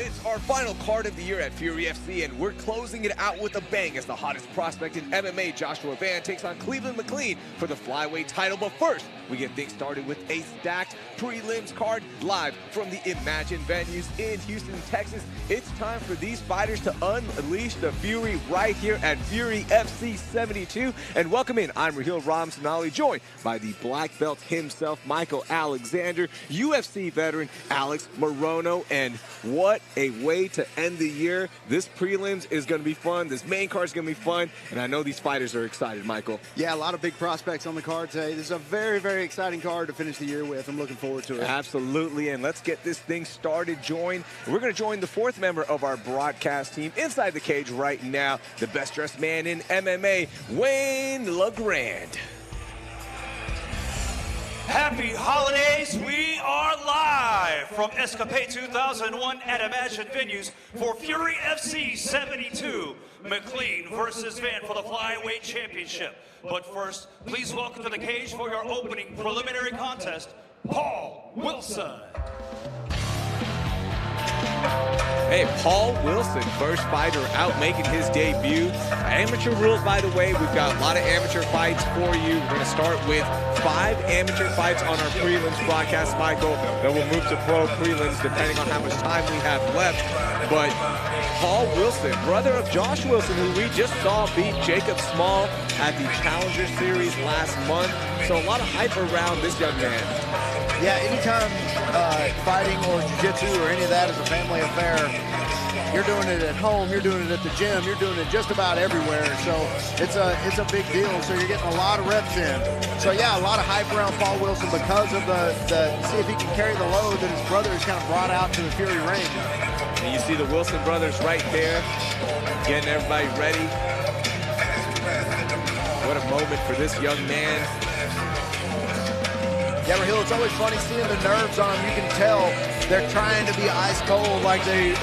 It's our final card of the year at Fury FC, and we're closing it out with a bang as the hottest prospect in MMA, Joshua Van, takes on Cleveland McLean for the flyweight title. But first, we get things started with a stacked prelims card live from the Imagine venues in Houston, Texas. It's time for these fighters to unleash the Fury right here at Fury FC 72. And welcome in, I'm Raheel Ramsanali, joined by the black belt himself, Michael Alexander, UFC veteran Alex Morono, and what a way to end the year. This prelims is going to be fun. This main card is going to be fun, and I know these fighters are excited, Michael. Yeah, a lot of big prospects on the card today. This is a very, very exciting card to finish the year with. I'm looking forward to it. Absolutely, and let's get this thing started. We're going to join the fourth member of our broadcast team inside the cage right now, the best dressed man in MMA, Wayne LeGrand. Happy holidays! We are live from Escapade 2001 at Imagine venues for Fury FC 72, McLean versus Van for the Flyweight Championship. But first, please welcome to the cage for your opening preliminary contest, Paul Wilson. Hey, Paul Wilson, first fighter out making his debut. Amateur rules, by the way. We've got a lot of amateur fights for you. We're going to start with 5 amateur fights on our prelims broadcast, Michael. Then we'll move to pro prelims depending on how much time we have left. But Paul Wilson, brother of Josh Wilson, who we just saw beat Jacob Small at the Challenger Series last month. So a lot of hype around this young man. Yeah, anytime fighting or jiu-jitsu or any of that is a family affair, you're doing it at home, you're doing it at the gym, you're doing it just about everywhere. So it's a big deal. So you're getting a lot of reps in. So yeah, a lot of hype around Paul Wilson because of the see if he can carry the load that his brother has kind of brought out to the Fury ring. And you see the Wilson brothers right there, getting everybody ready. What a moment for this young man. Yeah, Raheel, it's always funny seeing the nerves on them. You can tell they're trying to be ice cold like they've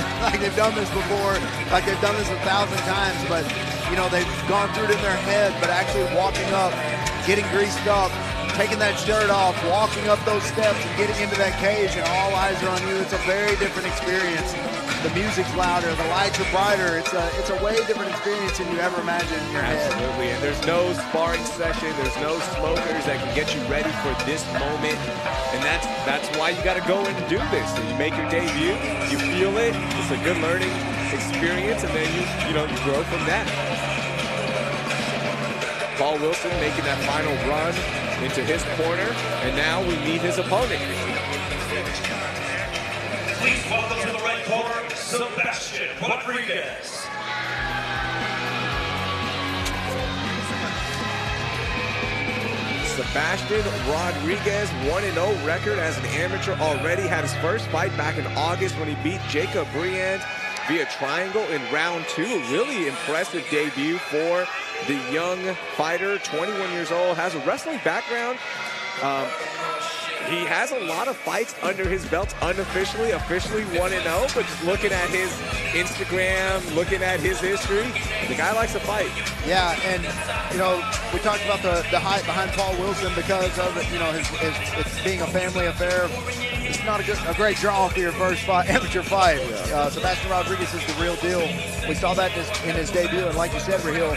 done this before, like they've done this 1,000 times. But, you know, they've gone through it in their head, but actually walking up, getting greased up, taking that shirt off, walking up those steps and getting into that cage, and all eyes are on you. It's a very different experience. The music's louder, the lights are brighter. It's a way different experience than you ever imagined in your head. Absolutely, and there's no sparring session, there's no smokers that can get you ready for this moment, and that's why you got to go and do this. So you make your debut, you feel it, it's a good learning experience, and then you grow from that. Paul Wilson making that final run into his corner, and now we meet his opponent. Please welcome to the right corner, Sebastian Rodriguez. Sebastian Rodriguez, 1-0 record as an amateur already. Had his first fight back in August when he beat Jacob Briand via triangle in round 2. Really impressive debut for the young fighter, 21 years old, has a wrestling background. He has a lot of fights under his belt unofficially, officially 1-0, but just looking at his Instagram, looking at his history, the guy likes to fight. Yeah, and, we talked about the hype behind Paul Wilson because of, it's being a family affair. It's not a great draw for your first amateur fight. Sebastian Rodriguez is the real deal. We saw that in his debut, and like you said, Raheel,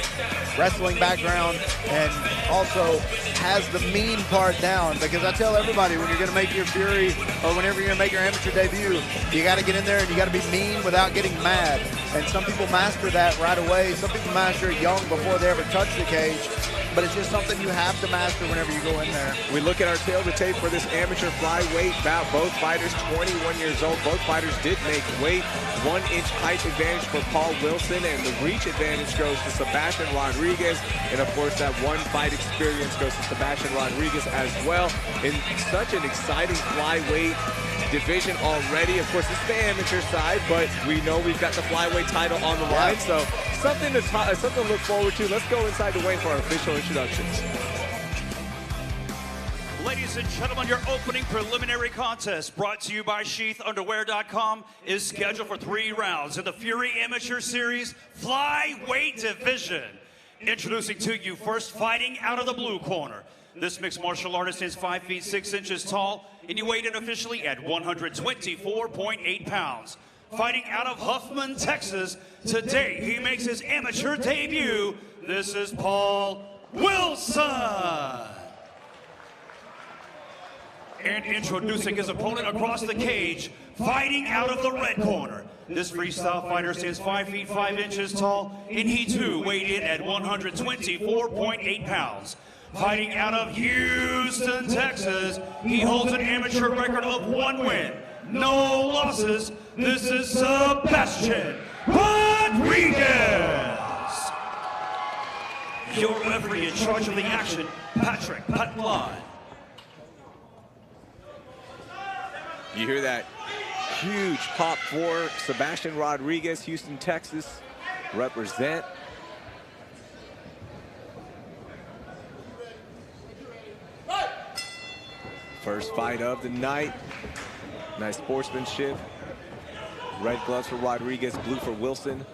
wrestling background, and also has the mean part down, because I tell everybody when you're going to make your Fury or whenever you're going to make your amateur debut, you got to get in there and you got to be mean without getting mad. And some people master that right away. Some people master it young before they ever touch the cage. But it's just something you have to master whenever you go in there. We look at our tail to tape for this amateur flyweight bout. Both fighters 21 years old. Both fighters did make weight. 1-inch height advantage for Paul Wilson, and the reach advantage goes to Sebastian Rodriguez. And of course, that one fight experience goes to Sebastian Rodriguez as well. In such an exciting flyweight division already. Of course, it's the amateur side, but we know we've got the flyweight title on the line. So something to look forward to. Let's go inside the ring for our official introductions. Ladies and gentlemen, your opening preliminary contest, brought to you by SheathUnderwear.com, is scheduled for 3 rounds in the Fury Amateur Series Flyweight Division. Introducing to you first, fighting out of the blue corner. This mixed martial artist is 5 feet 6 inches tall, and he weighed in officially at 124.8 pounds. fighting out of Huffman, Texas. Today, he makes his amateur debut. This is Paul Wilson. And introducing his opponent across the cage, fighting out of the red corner. This freestyle fighter stands 5 feet 5 inches tall, and he too weighed in at 124.8 pounds. Fighting out of Houston, Texas, he holds an amateur record of 1 win, no losses. This is Sebastian Rodriguez. Your referee in charge of the action, Patrick Patlan. You hear that huge pop for Sebastian Rodriguez, Houston, Texas, represent. First fight of the night. Nice sportsmanship. Red gloves for Rodriguez, blue for Wilson.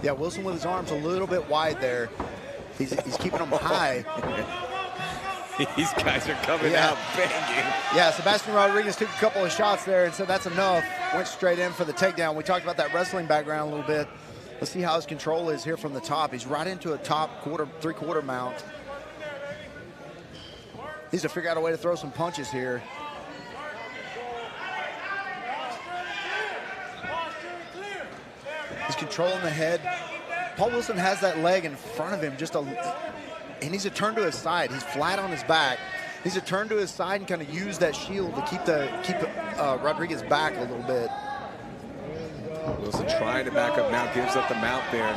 Yeah, Wilson with his arms a little bit wide there. He's keeping them high. These guys are coming out banging. Yeah, Sebastian Rodriguez took a couple of shots there and said that's enough. Went straight in for the takedown. We talked about that wrestling background a little bit. Let's see how his control is here from the top. He's right into a top three-quarter mount. Needs to figure out a way to throw some punches here. He's controlling the head. Paul Wilson has that leg in front of him. He needs to turn to his side. He's flat on his back. He needs to turn to his side and kind of use that shield to keep Rodriguez back a little bit. Wilson trying to back up now, gives up the mount there.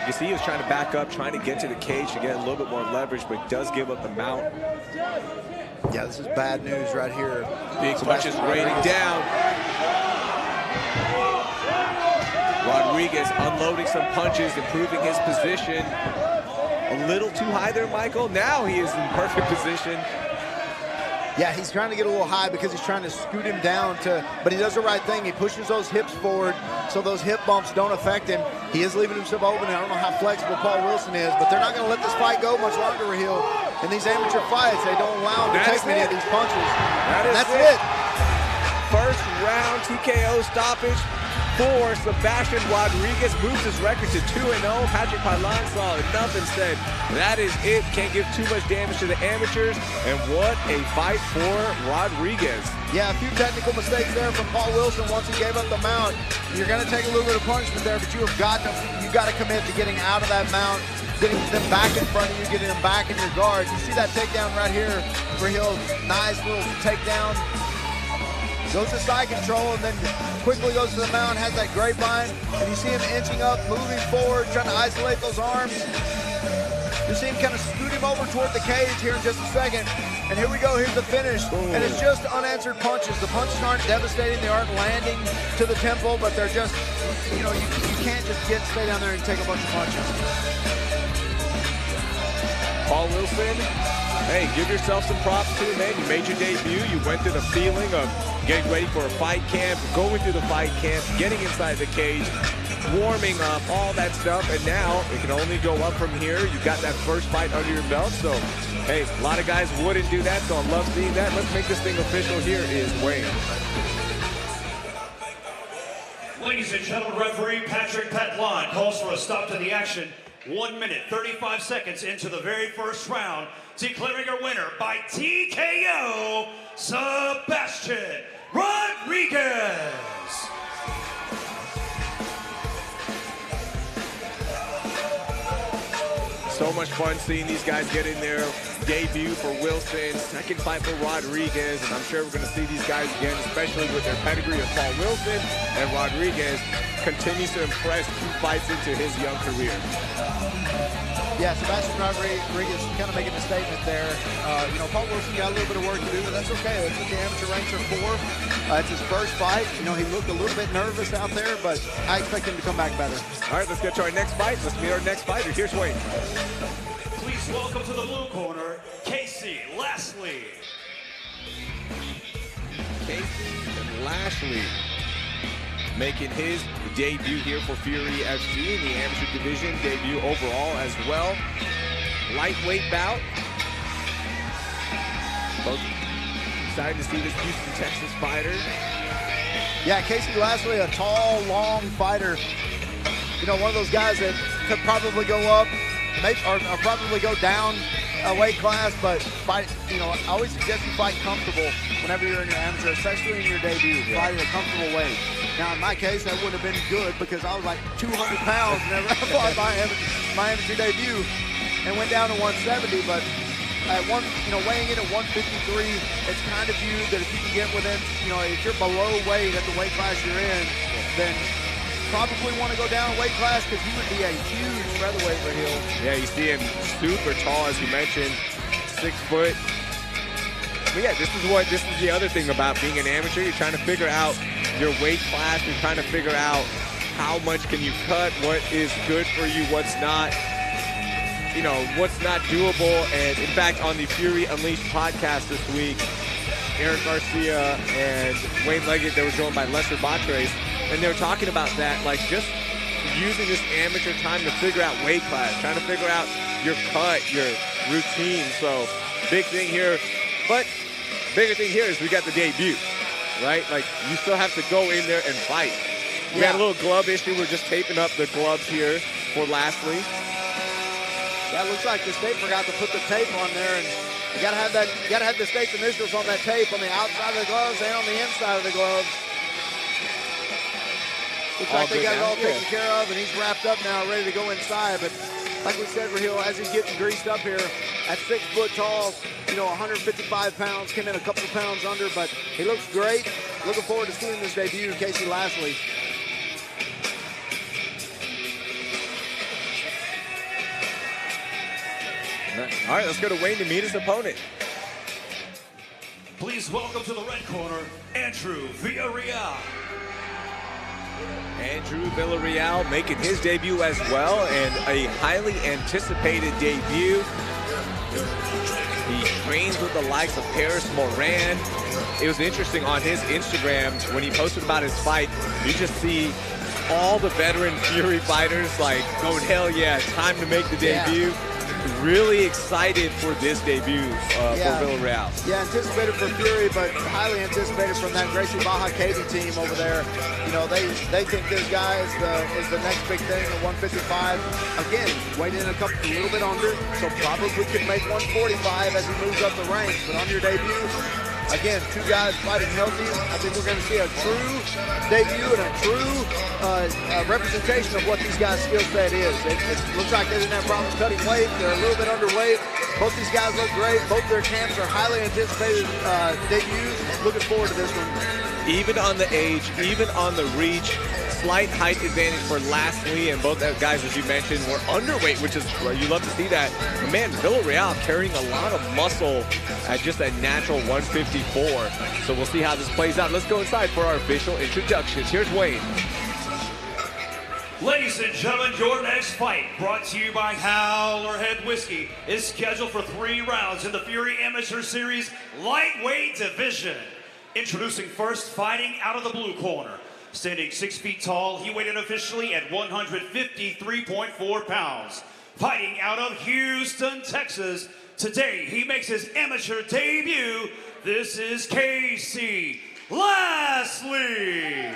You see he was trying to back up, trying to get to the cage to get a little bit more leverage, but he does give up the mount. Yeah, this is bad news right here. Big punches raining down. Rodriguez unloading some punches, improving his position. A little too high there, Michael. Now he is in perfect position. Yeah, he's trying to get a little high because he's trying to scoot him down but he does the right thing. He pushes those hips forward so those hip bumps don't affect him. He is leaving himself open. I don't know how flexible Paul Wilson is, but they're not going to let this fight go much longer, Raheel. In these amateur fights, they don't allow him to take many of these punches. That's it. First round TKO stoppage for Sebastian Rodriguez. Moves his record to 2-0. Patrick Patlan saw enough and said, that is it. Can't give too much damage to the amateurs. And what a fight for Rodriguez. Yeah, a few technical mistakes there from Paul Wilson once he gave up the mount. You're going to take a little bit of punishment there, but you got to commit to getting out of that mount, getting them back in front of you, getting them back in your guard. You see that takedown right here for Hill. Nice little takedown. Goes to side control and then quickly goes to the mount, has that grapevine, and you see him inching up, moving forward, trying to isolate those arms. You see him kind of scoot him over toward the cage here in just a second. And here we go, here's the finish. And it's just unanswered punches. The punches aren't devastating, they aren't landing to the temple, but they're just, you can't just stay down there and take a bunch of punches. Paul Wilson, hey, give yourself some props too, man. You made your debut. You went through the feeling of getting ready for a fight camp, going through the fight camp, getting inside the cage, warming up, all that stuff, and now it can only go up from here. You got that first fight under your belt, so hey, a lot of guys wouldn't do that, so I love seeing that. Let's make this thing official. Here is Wayne. Ladies and gentlemen, referee Patrick Patlan calls for a stop to the action. 1 minute, 35 seconds into the very first round, declaring a winner by TKO, Sebastian Rodriguez. So much fun seeing these guys get in their debut for Wilson, second fight for Rodriguez, and I'm sure we're going to see these guys again, especially with their pedigree of Paul Wilson, and Rodriguez continues to impress 2 fights into his young career. Yeah, Sebastian Rodriguez kind of making a statement there. Paul Wilson got a little bit of work to do, but that's okay. That's what the amateur ranks are for. It's his first fight. He looked a little bit nervous out there, but I expect him to come back better. All right, let's get to our next fight. Let's meet our next fighter. Here's Wayne. Please welcome to the blue corner, Lashley. Lashley making his debut here for Fury FC in the amateur division, debut overall as well. Lightweight bout. Both excited to see this Houston, Texas fighter. Yeah, Casey Lashley, a tall, long fighter. You know, one of those guys that could probably go up, or probably go down a weight class, but fight, you know, I always suggest you fight comfortable whenever you're in your amateur, especially in your debut, fighting a comfortable weight. Now, in my case, that would have been good because I was like 200 pounds whenever I fought my amateur debut and went down to 170, but at weighing in at 153, it's kind of viewed that if you can get within, you know, if you're below weight at the weight class you're in, then probably want to go down a weight class because he would be a huge featherweight for Hill. Yeah, you see him super tall, as you mentioned, 6 foot. But yeah, this is the other thing about being an amateur. You're trying to figure out your weight class. You're trying to figure out how much can you cut, what is good for you, what's not. You know, what's not doable. And in fact, on the Fury Unleashed podcast this week, Eric Garcia and Wayne Leggett, they were joined by Lester Batres, and they were talking about that, like just using this amateur time to figure out weight class, trying to figure out your cut, your routine. So big thing here, but bigger thing here is we got the debut, right? Like you still have to go in there and fight. We had a little glove issue. We're just taping up the gloves here for Lashley. That looks like the state forgot to put the tape on there, and you gotta have that. You gotta have the state's initials on that tape on the outside of the gloves and on the inside of the gloves. Looks like they got it all taken care of, and he's wrapped up now, ready to go inside. But like we said, Raheel, as he's getting greased up here, at 6 foot tall, you know, 155 pounds, came in a couple of pounds under, but he looks great. Looking forward to seeing this debut, Casey Lashley. All right, let's go to Wayne to meet his opponent. Please welcome to the red corner, Andrew Villarreal. Andrew Villarreal making his debut as well, and a highly anticipated debut. He trains with the likes of Paris Moran. It was interesting on his Instagram when he posted about his fight, you just see all the veteran Fury fighters like going, hell yeah, time to make the debut. Really excited for this debut for Villarreal. Yeah, anticipated for Fury, but highly anticipated from that Gracie Baja Katie team over there. You know, they think this guy is the next big thing at 155. Again, weighed in a little bit under, so probably could make 145 as he moves up the ranks. But on your debut, again, 2 guys fighting healthy. I think we're going to see a true debut and a true representation of what these guys' skill set is. It looks like they didn't have problems cutting weight. They're a little bit underweight. Both these guys look great. Both their camps are highly anticipated debuts. Looking forward to this one. Even on the age, even on the reach, slight height advantage for Lashley, and both guys, as you mentioned, were underweight, which is, you love to see that. But man, Villarreal carrying a lot of muscle at just a natural 154. So we'll see how this plays out. Let's go inside for our official introductions. Here's Wayne. Ladies and gentlemen, your next fight, brought to you by Howler Head Whiskey, is scheduled for 3 rounds in the Fury Amateur Series lightweight division. Introducing first, fighting out of the blue corner. Standing 6 feet tall, he weighed in officially at 153.4 pounds. Fighting out of Houston, Texas, today he makes his amateur debut. This is Casey Lashley.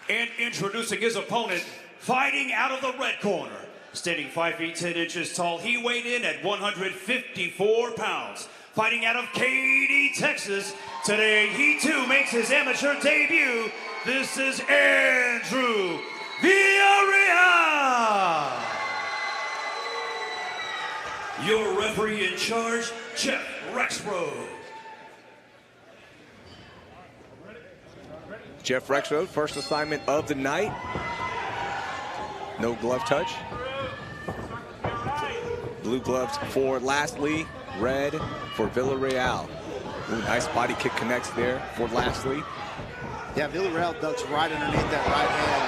And introducing his opponent, fighting out of the red corner. Standing 5 feet 10 inches tall, he weighed in at 154 pounds. Fighting out of Katy, Texas, today he too makes his amateur debut. This is Andrew Villarreal. Your referee in charge, Jeff Rexroad. Jeff Rexroad, first assignment of the night. No glove touch. Blue gloves for Lashley, red for Villarreal. Ooh, nice body kick connects there for Lashley. Yeah, Villarreal ducks right underneath that right hand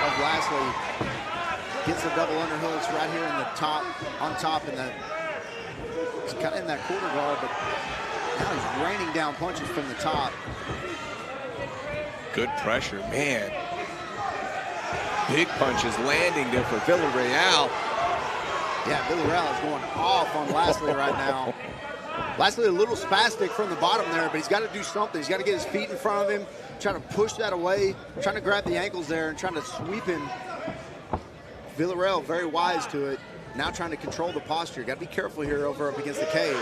of Lashley. Gets the double underhooks right here in the top, on top in that, he's kind of in that quarter guard, but now he's raining down punches from the top. Good pressure, man. Big punches landing there for Villarreal. Yeah, Villarreal is going off on Lashley right now. Lashley a little spastic from the bottom there, but he's got to do something. He's got to get his feet in front of him, trying to push that away, trying to grab the ankles there and trying to sweep him. Villarreal very wise to it. Now trying to control the posture. Got to be careful here over up against the cage.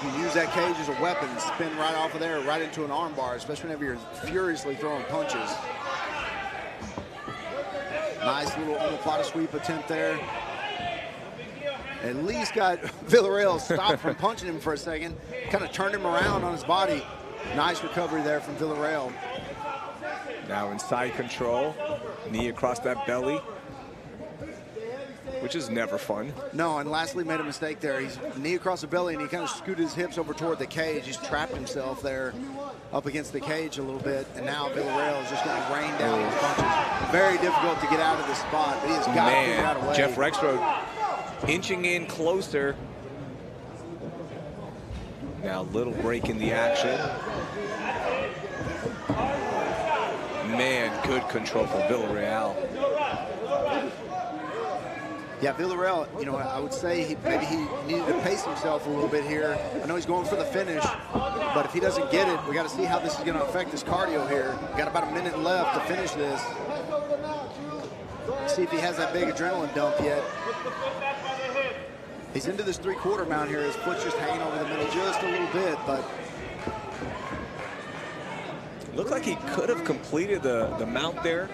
You can use that cage as a weapon, spin right off of there, right into an arm bar, especially whenever you're furiously throwing punches. Nice little omoplata sweep attempt there. At least got Villarreal stopped from punching him for a second. Kind of turned him around on his body. Nice recovery there from Villarreal. Now inside control, knee across that belly, which is never fun. No, and Lashley made a mistake there. He's knee across the belly, and he kind of scooted his hips over toward the cage. He's trapped himself there up against the cage a little bit, and now Villarreal is just going to rain down these punches. Very difficult to get out of this spot, but he has got to figure out a way. Jeff Rexroad inching in closer. Now a little break in the action. Man, good control from Villarreal. Yeah, Villarreal, you know, I would say maybe he needed to pace himself a little bit here. I know he's going for the finish, but if he doesn't get it, we got to see how this is going to affect his cardio here. Got about a minute left to finish this. See if he has that big adrenaline dump yet. He's into this three-quarter mount here. His foot's just hanging over the middle just a little bit, but looked like he could have completed the mount there.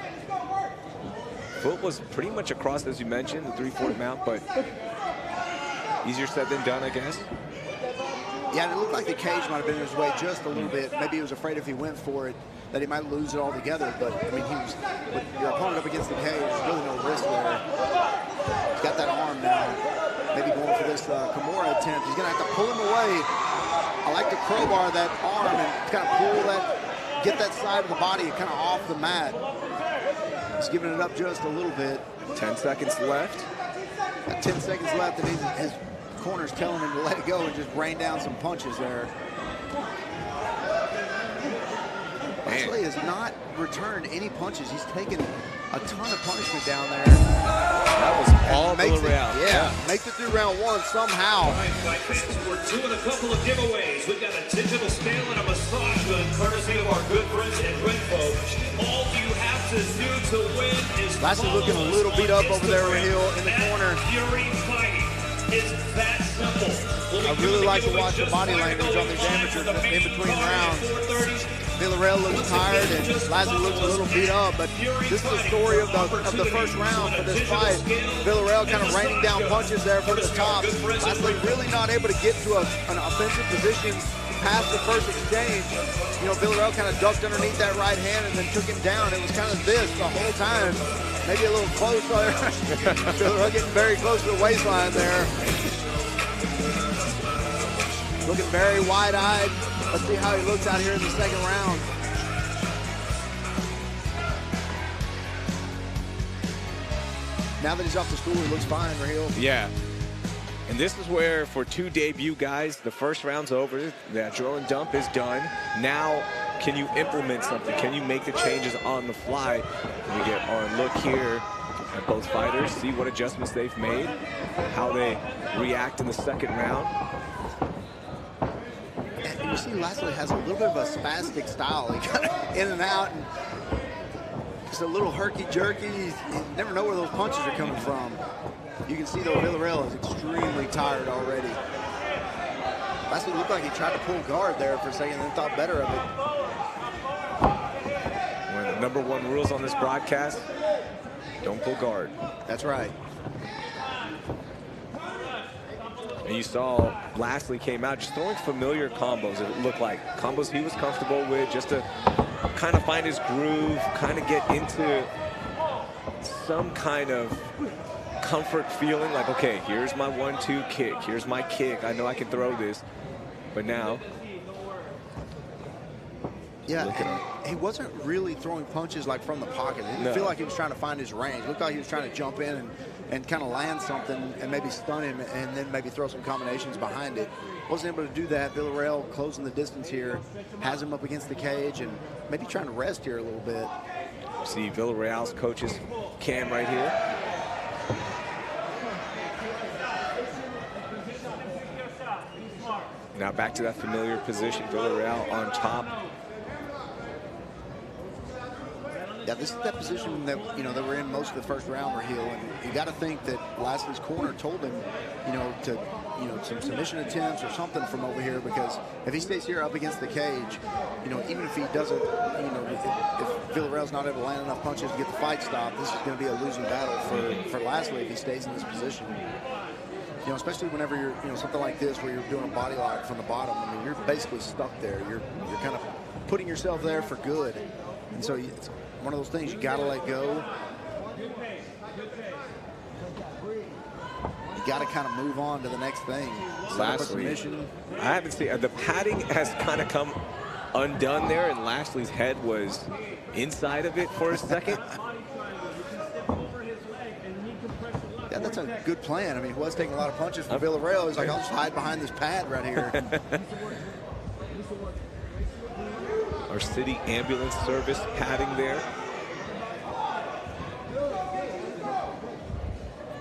Foot was pretty much across, as you mentioned, the 3/4 mount, but easier said than done, I guess. Yeah, it looked like the cage might have been in his way just a little bit. Maybe he was afraid if he went for it that he might lose it altogether. But, I mean, he was, with your opponent up against the cage, there's really no risk there. He's got that arm now. Maybe going for this Kimura attempt. He's going to have to pull him away. I like to crowbar that arm and kind of pull that, get that side of the body kind of off the mat. He's giving it up just a little bit. 10 seconds left. Got 10 seconds left, and his corner's telling him to let it go and just rain down some punches there. Lashley has not returned any punches. He's taken a ton of punishment down there. That was all Villarreal. Yeah, makes it through round one somehow. All right, fight fans, we're doing a couple of giveaways. We've got a digital scale and a massage gun, courtesy of our good friends at Renfo. All you have to do to win is Lashley looking a little beat up over there, Raheel, in the corner. Fury fighting. It's that simple. I really like to watch the body language on these amateurs in between rounds. Villarreal looks tired and Lashley looks a little beat up, but this is the story of the first round for this fight. Villarreal kind of raining down punches there from the top. Lashley really not able to get to an offensive position past the first exchange. You know, Villarreal kind of ducked underneath that right hand and then took him down. It was kind of this the whole time. Maybe a little close there. Villarreal getting very close to the waistline there. Looking very wide-eyed. Let's see how he looks out here in the second round. Now that he's off the stool, he looks fine, Raheel. Yeah. And this is where, for two debut guys, the first round's over. The adrenaline dump is done. Now, can you implement something? Can you make the changes on the fly? We get our look here at both fighters, see what adjustments they've made, how they react in the second round. And you see Lashley has a little bit of a spastic style. He kind of in and out and just a little herky-jerky. You never know where those punches are coming from. You can see, though, Villarreal is extremely tired already. Lashley looked like he tried to pull guard there for a second and then thought better of it. One of the #1 rules on this broadcast, don't pull guard. That's right. And you saw Lashley came out just throwing familiar combos. It looked like combos he was comfortable with, just to kind of find his groove, kind of get into some kind of comfort feeling, like, okay, here's my 1-2 kick, here's my kick, I know I can throw this. But now, yeah, he wasn't really throwing punches like from the pocket. It didn't feel like he was trying to find his range. It looked like he was trying to jump in and kind of land something and maybe stun him and then maybe throw some combinations behind it. Wasn't able to do that. Villarreal closing the distance here, has him up against the cage and maybe trying to rest here a little bit. See Villarreal's coach's cam right here. Now back to that familiar position, Villarreal on top. Yeah, this is that position that, you know, that we're in most of the first round, Raheel, and you got to think that Lashley's corner told him, you know, to, you know, some submission attempts or something from over here, because if he stays here up against the cage, you know, even if he doesn't, you know, if Villarreal's not able to land enough punches to get the fight stopped, this is going to be a losing battle for Lashley if he stays in this position. You know, especially whenever you're, you know, something like this where you're doing a body lock from the bottom. I mean, you're basically stuck there. You're kind of putting yourself there for good, and so it's one of those things you got to let go. You got to kind of move on to the next thing. Lashley, I haven't seen the padding has kind of come undone there, and Lashley's head was inside of it for a second. Yeah, that's a good plan. I mean, he was taking a lot of punches from Villarreal. He's like, I'll just hide behind this pad right here. Our city ambulance service padding there.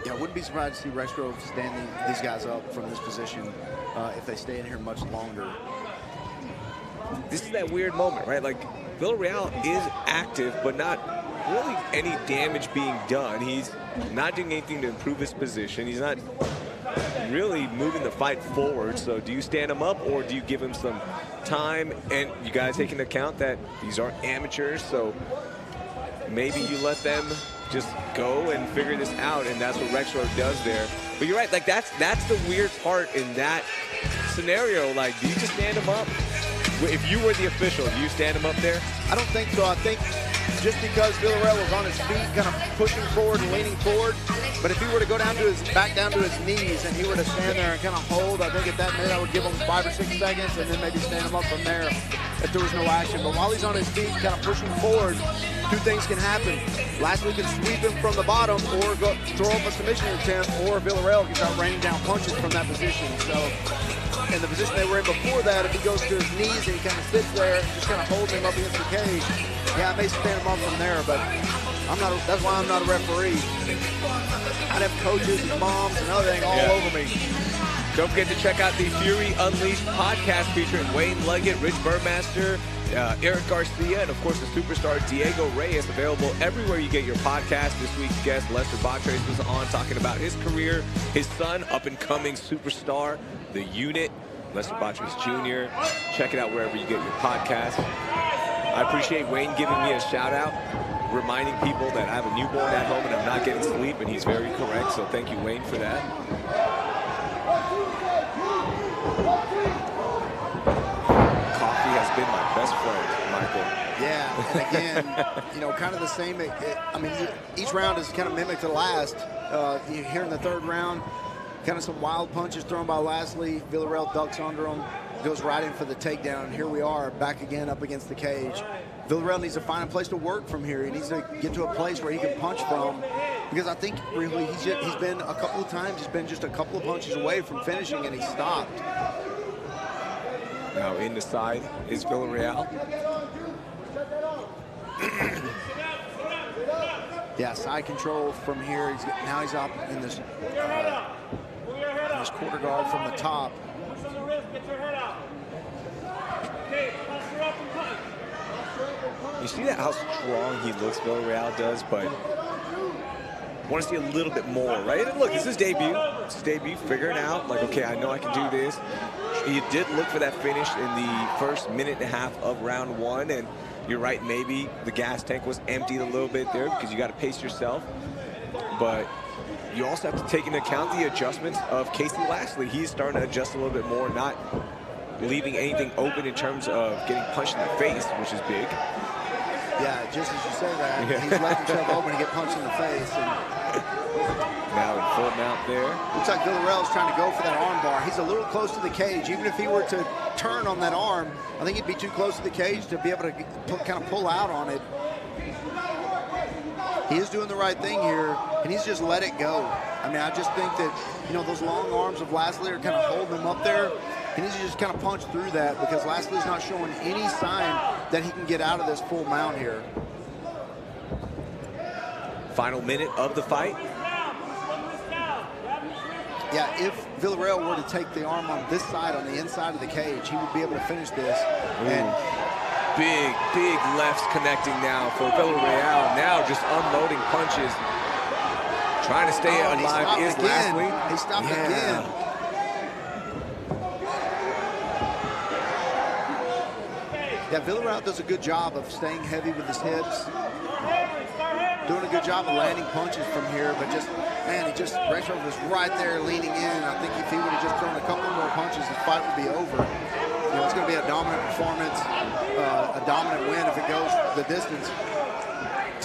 Yeah, I wouldn't be surprised to see Rex Grove standing these guys up from this position if they stay in here much longer. This is that weird moment, right? Like, Villarreal is active, but not really any damage being done. He's not doing anything to improve his position. He's not really moving the fight forward. So do you stand him up, or do you give him some time? And you got to take into account that these are amateurs, so maybe you let them just go and figure this out, and that's what Rex Grove does there. But you're right, like that's the weird part in that scenario. Like, do you just stand him up? If you were the official, do you stand him up there? I don't think so. I think just because Villarreal was on his feet, kind of pushing forward and leaning forward, but if he were to go down to his back down to his knees and he were to stand there and kind of hold, I think at that minute I would give him 5 or 6 seconds and then maybe stand him up from there if there was no action. But while he's on his feet, kind of pushing forward, 2 things can happen. Lashley can sweep him from the bottom or go throw up a submission attempt, or Villarreal can start raining down punches from that position. So in the position they were in before that, if he goes to his knees and he kind of sits there and just kind of holding him up against the cage, yeah, I may stand him up from there, but that's why I'm not a referee. I'd have coaches and moms and everything all over me. Don't forget to check out the Fury Unleashed podcast featuring Wayne Leggett, Rich Burmaster, Eric Garcia, and of course the superstar Diego Reyes, available everywhere you get your podcast. This week's guest, Lester Batres, was on talking about his career, his son, up-and-coming superstar, The Unit, Lester Batres Jr. Check it out wherever you get your podcast. I appreciate Wayne giving me a shout-out, reminding people that I have a newborn at home and I'm not getting sleep, and he's very correct, so thank you, Wayne, for that. Coffee has been my best friend, Michael. Yeah, and again, you know, kind of the same. I mean, each round is kind of mimicked the last. Here in the 3rd round, kind of some wild punches thrown by Lashley. Villarreal ducks under him, goes right in for the takedown. And here we are, back again up against the cage. Villarreal needs to find a place to work from here. He needs to get to a place where he can punch from, because I think really he's been a couple of times, he's been just a couple of punches away from finishing, and he stopped. Now in the side is Villarreal. Yeah, side control from here. Now he's up in this quarter guard from the top. You see that how strong he looks, Villarreal does, but I want to see a little bit more, right? And look, it's his debut. It's his debut, figuring out, like, okay, I know I can do this. He did look for that finish in the first minute and a half of round 1, and you're right, maybe the gas tank was emptied a little bit there because you got to pace yourself. But you also have to take into account the adjustments of Casey Lashley. He's starting to adjust a little bit more, not leaving anything open in terms of getting punched in the face, which is big. Yeah, just as you say that, yeah. He's left himself open to get punched in the face. And now in full mount there. Looks like Villarreal's trying to go for that arm bar. He's a little close to the cage. Even if he were to turn on that arm, I think he'd be too close to the cage to be able to kind of pull out on it. He is doing the right thing here, and he's just let it go. I mean, I just think that, you know, those long arms of Lashley are kind of holding him up there. He needs to just kind of punch through that, because Lashley's not showing any sign that he can get out of this full mount here. Final minute of the fight. Yeah, if Villarreal were to take the arm on this side, on the inside of the cage, he would be able to finish this. And big lefts connecting now for Villarreal. Now just unloading punches. Trying to stay alive is Lashley. He stopped again. Yeah, Villarreal does a good job of staying heavy with his hips. Doing a good job of landing punches from here, but just, man, Rocha was right there leaning in. I think if he would have just thrown a couple more punches, the fight would be over. You know, it's going to be a dominant performance, a dominant win if it goes the distance.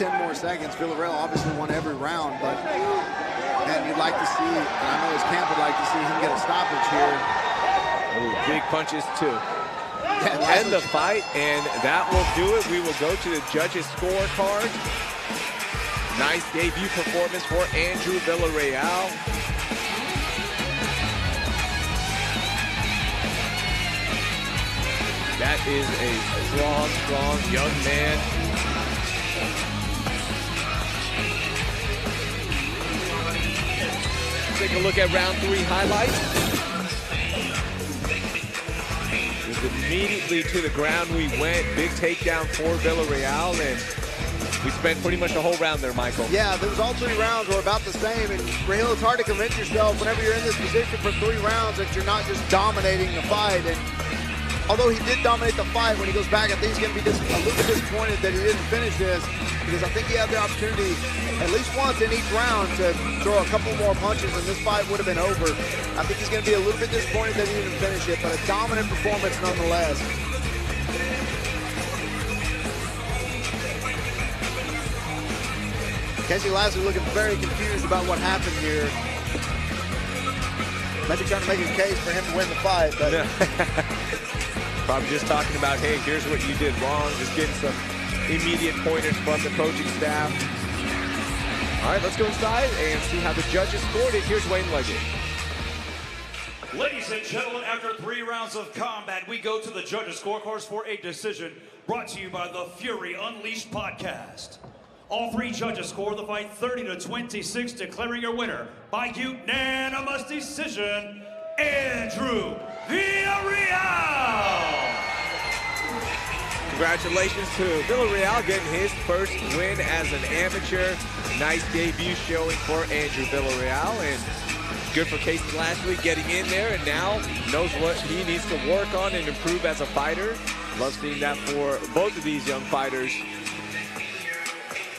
10 more seconds. Villarreal obviously won every round, but man, you'd like to see, and I know his camp would like to see him get a stoppage here. Ooh, big punches too. Yeah, end the fight, and that will do it. We will go to the judges' scorecard. Nice debut performance for Andrew Villarreal. That is a strong young man. Take a look at round 3 highlights. Immediately to the ground we went. Big takedown for Villarreal, and we spent pretty much the whole round there, Michael. Yeah, those all 3 rounds were about the same, and Raheel, it's hard to convince yourself whenever you're in this position for 3 rounds that you're not just dominating the fight. And although he did dominate the fight, when he goes back, I think he's going to be a little bit disappointed that he didn't finish this, because I think he had the opportunity at least once in each round to throw a couple more punches, and this fight would have been over. I think he's going to be a little bit disappointed that he didn't finish it, but a dominant performance nonetheless. Casey Lashley looking very confused about what happened here. Maybe trying to make a case for him to win the fight, but probably just talking about, hey, here's what you did wrong, just getting some immediate pointers from the coaching staff. All right, let's go inside and see how the judges scored it. Here's Wayne Leggett. Ladies and gentlemen, after 3 rounds of combat, we go to the judges' scorecards for a decision brought to you by the Fury Unleashed podcast. All 3 judges scored the fight 30-26, declaring your winner by unanimous decision, Andrew Villarreal. Congratulations to Villarreal getting his first win as an amateur. Nice debut showing for Andrew Villarreal, and good for Casey Lashley getting in there and now knows what he needs to work on and improve as a fighter. Love seeing that for both of these young fighters.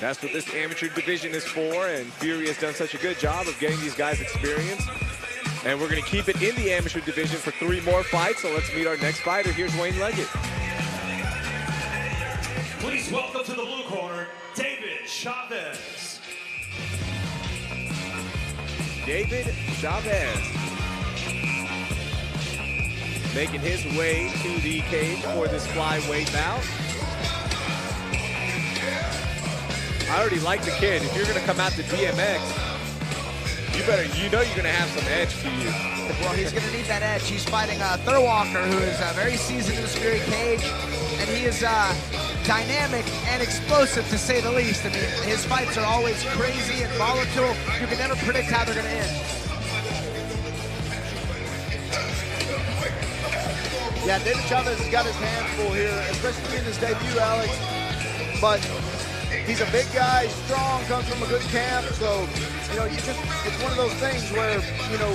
That's what this amateur division is for, and Fury has done such a good job of getting these guys experience. And we're going to keep it in the amateur division for 3 more fights, so let's meet our next fighter. Here's Wayne Leggett. Please welcome to the blue corner, David Chavez. David Chavez making his way to the cage for this flyweight bout. I already like the kid. If you're going to come out to DMX, you know you're going to have some edge to you. Well, he's going to need that edge. He's fighting Todrank, who is very seasoned in the Fury cage, and he is dynamic and explosive, to say the least. I mean, his fights are always crazy and volatile. You can never predict how they're going to end. Yeah, David Chavez has got his hands full here, especially in his debut, Alex. But he's a big guy, strong, comes from a good camp. So, you know, it's one of those things where, you know,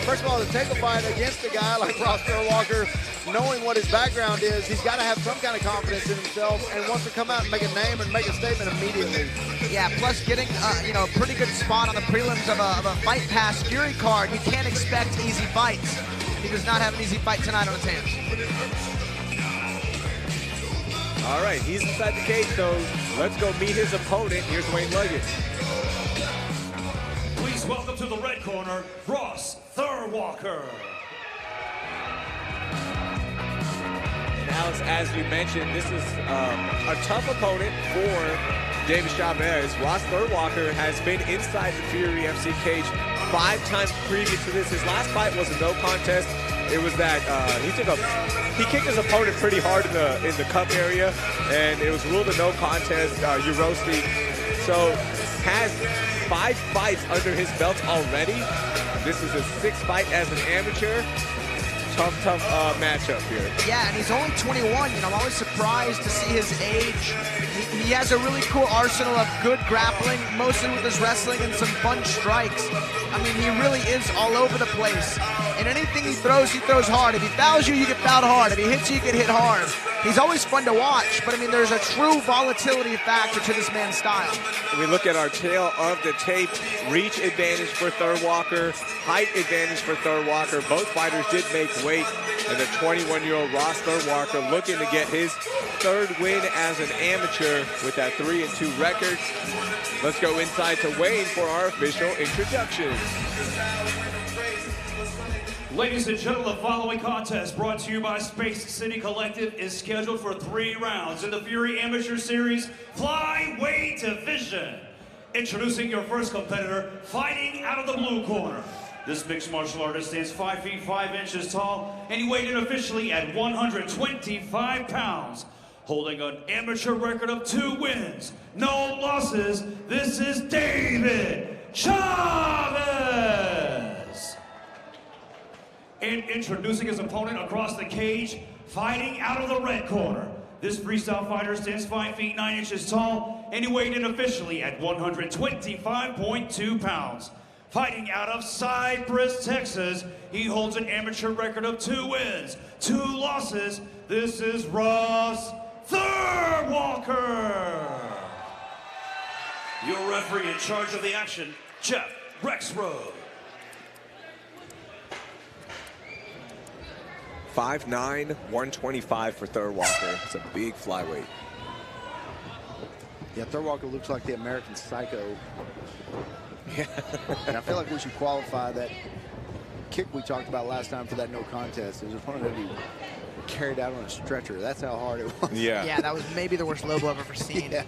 first of all, to take a fight against a guy like Rocha, knowing what his background is, he's got to have some kind of confidence in himself and wants to come out and make a name and make a statement immediately. Yeah, plus getting, you know, a pretty good spot on the prelims of a Fight Pass Fury card. You can't expect easy fights. He does not have an easy fight tonight on his hands. All right, he's inside the cage, so let's go meet his opponent. Here's Wayne Leggett. Please welcome to the red corner, Ross Thurwalker. And Alex, as you mentioned, this is a tough opponent for David Chavez. Ross Thurwalker has been inside the Fury FC cage 5 times previous to this. His last fight was a no contest. It was that he kicked his opponent pretty hard in the cup area, and it was ruled a no contest, Urosti. So has 5 fights under his belt already. This is his 6th fight as an amateur. Tough matchup here. Yeah, and he's only 21. You know, I'm always surprised to see his age. He has a really cool arsenal of good grappling, mostly with his wrestling and some fun strikes. I mean, he really is all over the place. And anything he throws hard. If he fouls you, you get fouled hard. If he hits you, you get hit hard. He's always fun to watch, but I mean, there's a true volatility factor to this man's style. We look at our tail of the tape. Reach advantage for Thurr Walker, height advantage for Thurr Walker. Both fighters did make weight, and the 21-year-old Ross Thurr Walker looking to get his 3rd win as an amateur with that 3-2 record. Let's go inside to Wayne for our official introduction. Ladies and gentlemen, the following contest brought to you by Space City Collective is scheduled for 3 rounds in the Fury Amateur Series Flyweight Division. Introducing your first competitor, fighting out of the blue corner. This mixed martial artist stands 5 feet 5 inches tall, and he weighed in officially at 125 pounds. Holding an amateur record of 2 wins, no losses, this is David Chavez. And introducing his opponent across the cage, fighting out of the red corner. This freestyle fighter stands 5 feet 9 inches tall, and he weighed in officially at 125.2 pounds. Fighting out of Cypress, Texas, he holds an amateur record of 2 wins, 2 losses. This is Ross Thurr Walker. Your referee in charge of the action, Jeff Rexroad. 5'9", 125 for Thurr Walker. It's a big flyweight. Yeah, Thurr Walker looks like the American Psycho. Yeah. And I feel like we should qualify that kick we talked about last time for that no contest. It was one of them carried out on a stretcher. That's how hard it was. Yeah. Yeah, that was maybe the worst low blow I've ever seen. Yeah.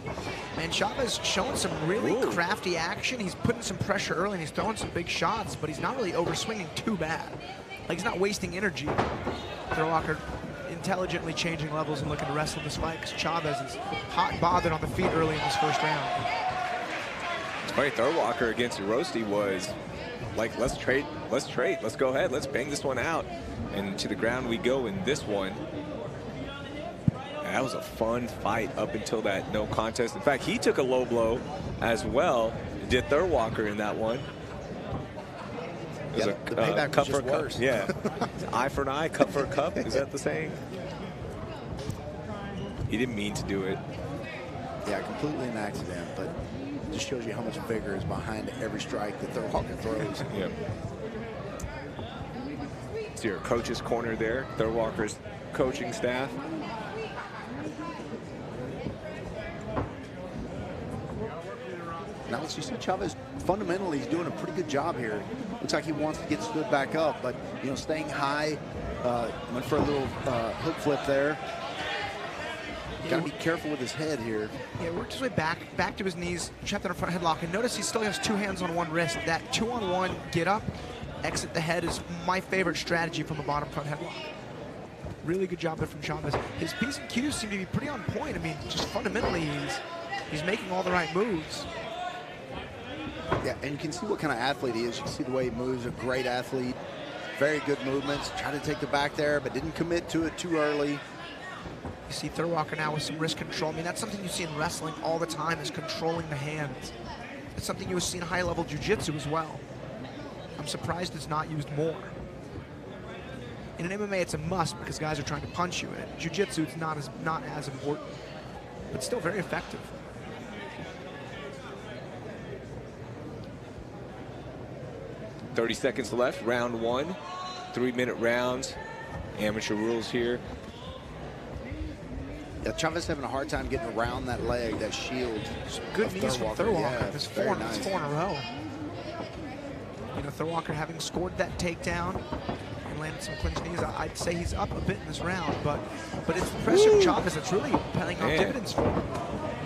Man, Chavez showing some really crafty action. He's putting some pressure early, and he's throwing some big shots, but he's not really overswinging too bad. Like, he's not wasting energy. Thurr Walker intelligently changing levels and looking to wrestle this fight because Chavez is hot and bothered on the feet early in this first round. It's funny, Thurr Walker against Rosti was like, let's trade, let's go ahead, let's bang this one out. And to the ground we go in this one. And that was a fun fight up until that no contest. In fact, he took a low blow as well, did Thurr Walker in that one. It was yeah, the payback cup was for just worse. cup. Yeah, eye for an eye, cup for a cup. Is that the saying? He didn't mean to do it. Yeah, completely an accident, but it just shows you how much vigor is behind every strike that Thurr Walker throws. Yeah. It's your coach's corner there, Thurr Walker's coaching staff. Now, as you see, Chavez fundamentally he's doing a pretty good job here. Looks like he wants to get stood back up, but you know, staying high. Went for a little hook flip there. Got to be careful with his head here. Yeah, worked his way back to his knees, trapped in a front headlock, and notice he still has 2 hands on 1 wrist. That 2-on-1 get up, exit the head is my favorite strategy from a bottom front headlock. Really good job there from Chavez. His P's and Q's seem to be pretty on point. I mean, just fundamentally, he's making all the right moves. Yeah, and you can see what kind of athlete he is. You can see the way he moves, a great athlete. Very good movements, tried to take the back there, but didn't commit to it too early. You see Thurr Walker now with some wrist control. I mean, that's something you see in wrestling all the time, is controlling the hands. It's something you see in high-level jiu-jitsu as well. I'm surprised it's not used more. In an MMA, it's a must because guys are trying to punch you. In jiu-jitsu, it's not as important, but still very effective. .30 seconds left, round 1. 3-minute rounds. Amateur rules here. Yeah, Chavez having a hard time getting around that leg, that shield. Some good knees from Thurr Walker. Yeah, it's very 4 nice. in a row. You know, Thurr Walker having scored that takedown and landed some clinch knees, I'd say he's up a bit in this round, but it's the pressure of Chavez that's really paying off dividends for him.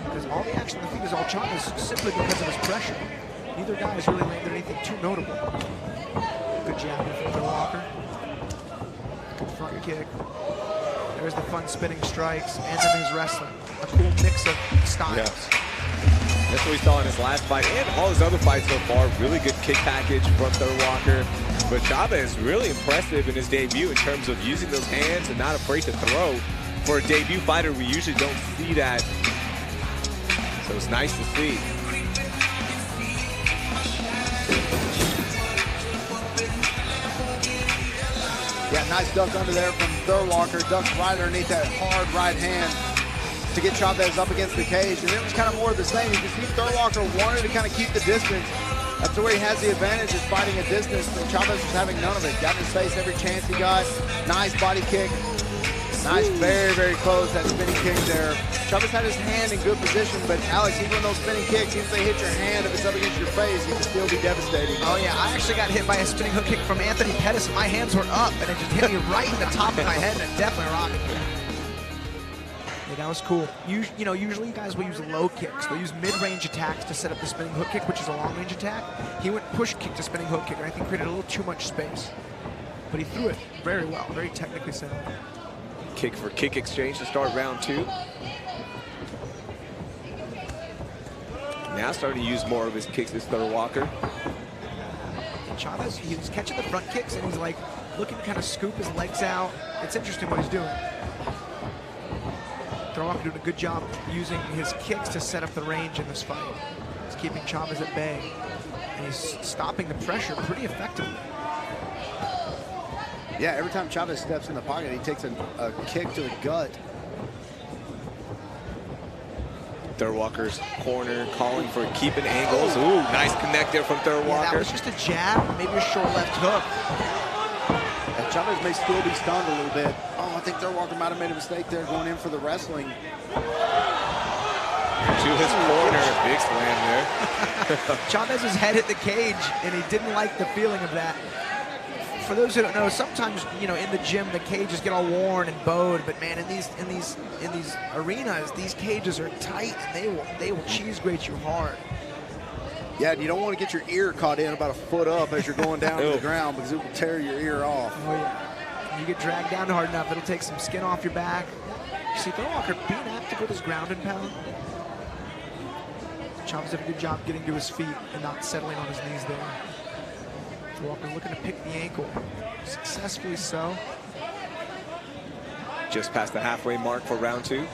Because all the action on the feet is all Chavez simply because of his pressure. Neither guy has really landed anything too notable. Good jab from Thurr Walker. Good front kick. There's the fun spinning strikes, and then his wrestling. A cool mix of styles. Yeah. That's what we saw in his last fight and all his other fights so far. Really good kick package from Third Walker. But Chavez really impressive in his debut in terms of using those hands and not afraid to throw. For a debut fighter, we usually don't see that. So it's nice to see. Yeah, nice duck under there from Third Walker. Ducks right underneath that hard right hand to get Chavez up against the cage. And it was kind of more of the same. You can see Third Walker wanted to kind of keep the distance. That's where he has the advantage, is fighting a distance, and Chavez was having none of it. Got in his face every chance he got. Nice body kick. Nice, very, very close, that spinning kick there. Chavez had his hand in good position, but Alex, even those spinning kicks, even if they hit your hand, if it's up against your face, it can still be devastating. Oh yeah, I actually got hit by a spinning hook kick from Anthony Pettis, and my hands were up, and it just hit me right in the top of my head, and it definitely rocked me. Yeah, that was cool. You know, usually guys will use low kicks. They'll use mid-range attacks to set up the spinning hook kick, which is a long-range attack. He went push kick to spinning hook kick, and I think created a little too much space. But he threw it very well, very technically sound. Kick for kick exchange to start round 2. Now starting to use more of his kicks, this Third Walker. Chavez, he's catching the front kicks, and he's like looking to kind of scoop his legs out. It's interesting what he's doing. Third Walker doing a good job using his kicks to set up the range in this fight. He's keeping Chavez at bay, and he's stopping the pressure pretty effectively. Yeah, every time Chavez steps in the pocket, he takes a kick to the gut. Third Walker's corner calling for keeping angles. Ooh, nice connect there from Third Walker. Yeah, that was just a jab, maybe a short left hook. And Chavez may still be stunned a little bit. Oh, I think Third Walker might have made a mistake there going in for the wrestling. To his corner, big slam there. Chavez's head hit the cage, and he didn't like the feeling of that. For those who don't know, sometimes, you know, in the gym the cages get all worn and bowed, but man, in these arenas, these cages are tight, and they will cheese grate you hard. Yeah, and you don't want to get your ear caught in about a foot up as you're going down to the ground, because it will tear your ear off. Oh yeah, you get dragged down hard enough, it'll take some skin off your back. You see Third Walker being active with his ground and pound. Chavez did a good job getting to his feet and not settling on his knees there. Walker looking to pick the ankle, successfully so. Just past the halfway mark for round 2.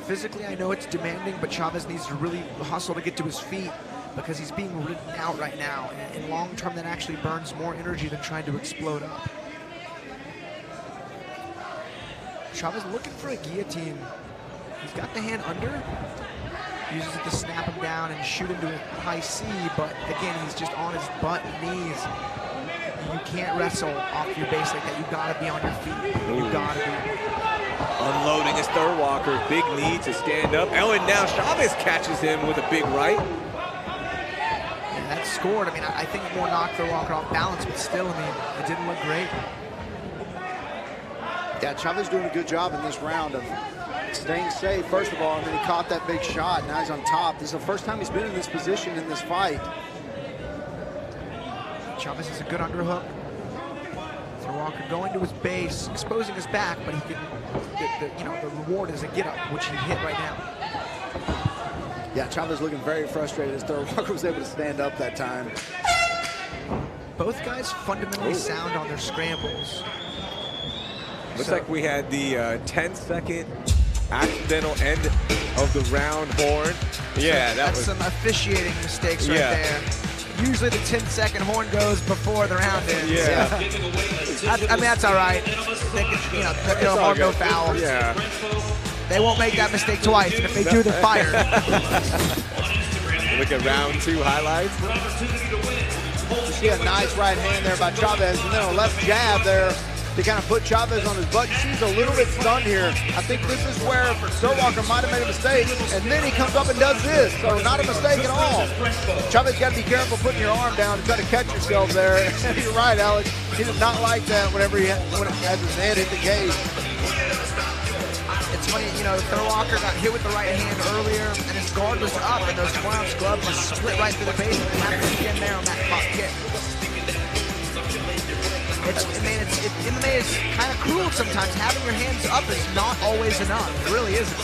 Physically, I know it's demanding, but Chavez needs to really hustle to get to his feet because he's being ridden out right now. And in long term, that actually burns more energy than trying to explode up. Chavez looking for a guillotine. He's got the hand under. Uses it to snap him down and shoot him to a high C, but again, he's just on his butt and knees. You can't wrestle off your base like that. You gotta be on your feet. You gotta be. Unloading his Third Walker, big knee to stand up. Oh, and now Chavez catches him with a big right. And that scored. I mean, I think it more knocked Third Walker off balance, but still, I mean, it didn't look great. Yeah, Chavez doing a good job in this round of staying safe, first of all, and then he caught that big shot. Now he's on top. This is the first time he's been in this position in this fight. Chavez is a good underhook. Third Walker going to his base, exposing his back, but he can, you know, the reward is a get up, which he hit right now. Yeah, Chavez looking very frustrated as Third Walker was able to stand up that time. Both guys fundamentally sound on their scrambles. Looks like we had the 10-second accidental end of the round horn. Yeah, that's some officiating mistakes right there. Usually the 10-second horn goes before the round ends. Yeah. I mean, that's all right. They can, you know, no harm, no foul. Yeah. They won't make that mistake twice, and if they do, they're fired. Look at round 2 highlights. You see a nice right hand there by Chavez, and then a left jab there to kind of put Chavez on his butt. You see he's a little bit stunned here. I think this is where Third Walker might have made a mistake, and then he comes up and does this, so not a mistake at all. Chavez got to be careful putting your arm down to try to catch yourself there. You're right, Alex. He did not like that whenever he had his head hit the cage. It's funny, you know, Third Walker got hit with the right hand earlier, and his guard was up, and those 4-ounce gloves just split right through the base, and happened again there on that top kick. MMA is kind of cruel sometimes. Having your hands up is not always enough. It really isn't.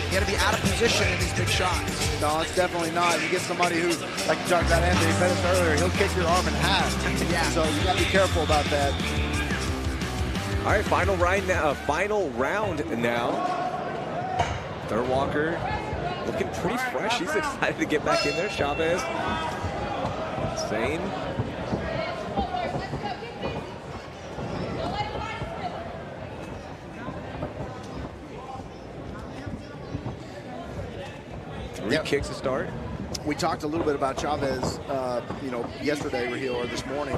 You got to be out of position in these big shots. No, it's definitely not. You get somebody who, like you talked about Anthony Pettis earlier, he'll kick your arm in half. Yeah. So you got to be careful about that. All right, final round now. Third Walker looking pretty fresh. He's excited to get back in there. Chavez, same. Three kicks to start. We talked a little bit about Chavez, yesterday, Raheel, or this morning.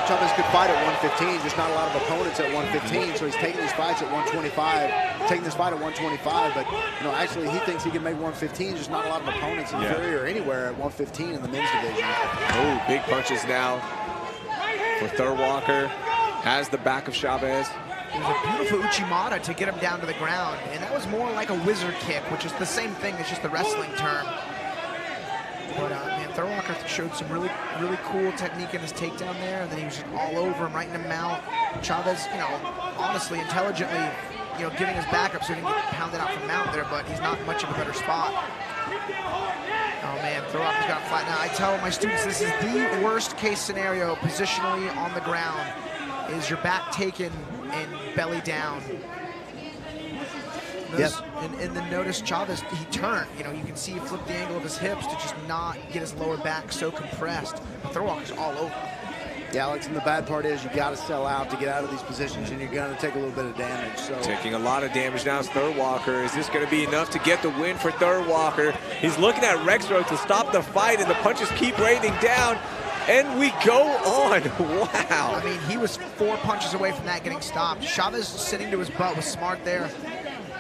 Chavez could fight at 115, just not a lot of opponents at 115, so he's taking these fights at 125, taking this fight at 125, but, actually he thinks he can make 115, just not a lot of opponents in Fury or anywhere at 115 in the men's division. Oh, big punches now for Third Walker. Has the back of Chavez. It was a beautiful Uchimata to get him down to the ground, and that was more like a wizard kick, which is the same thing, it's just the wrestling term. But, man, Third Walker showed some really cool technique in his takedown there, and then he was just all over him, right in the mouth. Chavez, honestly, intelligently, giving his back up so he didn't get pounded out from mount there, but he's not much of a better spot. Oh, man, Third Walker's got him flat. Now, I tell my students this is the worst case scenario positionally on the ground, is your back taken and belly down. Notice, and then notice Chavez, he turned. You can see he flipped the angle of his hips to just not get his lower back so compressed. But Third Walker's all over. Yeah, Alex, and the bad part is you got to sell out to get out of these positions, and you're going to take a little bit of damage. So taking a lot of damage now is Third Walker. Is this going to be enough to get the win for Third Walker? He's looking at Rexroad to stop the fight, and the punches keep raining down. And we go on. Wow. I mean, he was 4 punches away from that getting stopped. Chavez sitting to his butt was smart there.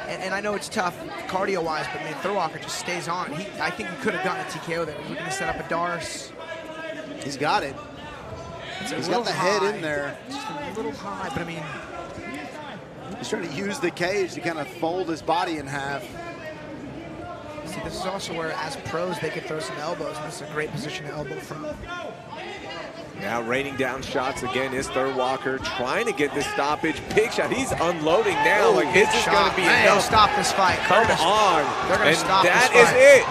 And I know it's tough cardio-wise, but, man, Third Walker just stays on. I think he could have gotten a TKO there. He was looking to set up a Darce. He's got it. He's got the head in there. Just a little high, but, I mean... He's trying to use the cage to kind of fold his body in half. See, this is also where, as pros, they could throw some elbows. This is a great position to elbow from. Now raining down shots again is Third Walker, trying to get this stoppage. Big shot. He's unloading now. Like, this is going to be enough. Stop this fight. Come on. They're going to stop this fight. That is it.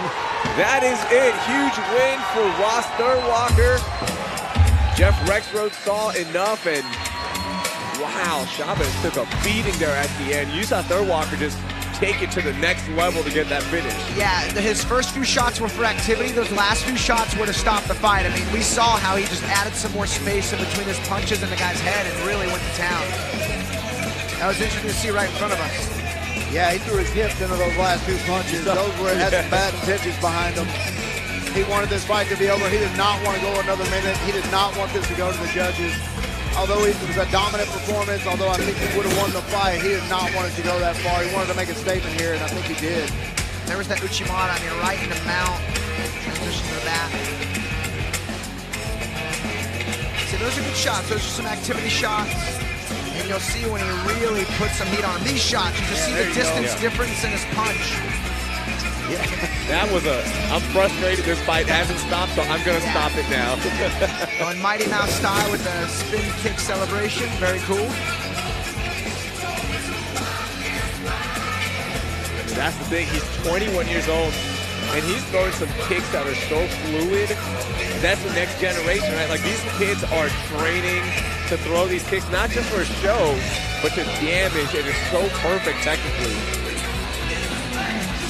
That is it. Huge win for Ross Third Walker. Jeff Rexroad saw enough, and wow, Chavez took a beating there at the end. You saw Third Walker just take it to the next level to get that finish. Yeah, his first few shots were for activity. Those last few shots were to stop the fight. I mean, we saw how he just added some more space in between his punches and the guy's head and really went to town. That was interesting to see right in front of us. Yeah, he threw his hips into those last two punches. Those were had some bad intentions behind him. He wanted this fight to be over. He did not want to go another minute. He did not want this to go to the judges. Although it was a dominant performance, although I think he would have won the fight, he did not want it to go that far. He wanted to make a statement here, and I think he did. There was that Uchimata, I mean, right in the mount, transition to the back. See, those are good shots. Those are some activity shots. And you'll see when he really puts some heat on him. These shots, you just see the distance difference in his punch. Yeah, that was I'm frustrated. This fight hasn't stopped, so I'm going to stop it now. Going Mighty Mouse style with the spin kick celebration. Very cool. That's the thing. He's 21 years old, and he's throwing some kicks that are so fluid. That's the next generation, right? Like, these kids are training to throw these kicks, not just for show, but to damage, and it's so perfect technically.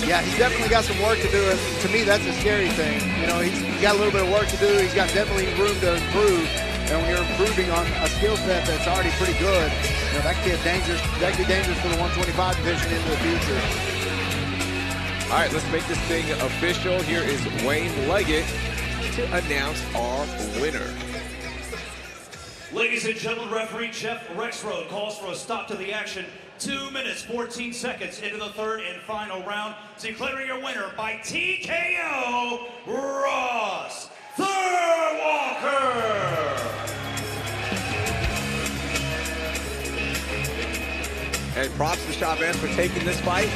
Yeah, he's definitely got some work to do, and to me, that's a scary thing. He's got a little bit of work to do. He's got definitely room to improve, and when you're improving on a skill set that's already pretty good, that could be dangerous. That could be dangerous for the 125 division into the future. All right, let's make this thing official. Here is Wayne Leggett to announce our winner. Ladies and gentlemen, referee Jeff Rexroad calls for a stop to the action. 2 minutes, 14 seconds into the third and final round. Declaring your winner by TKO, Ross Third Walker. And props to Chavez for taking this fight.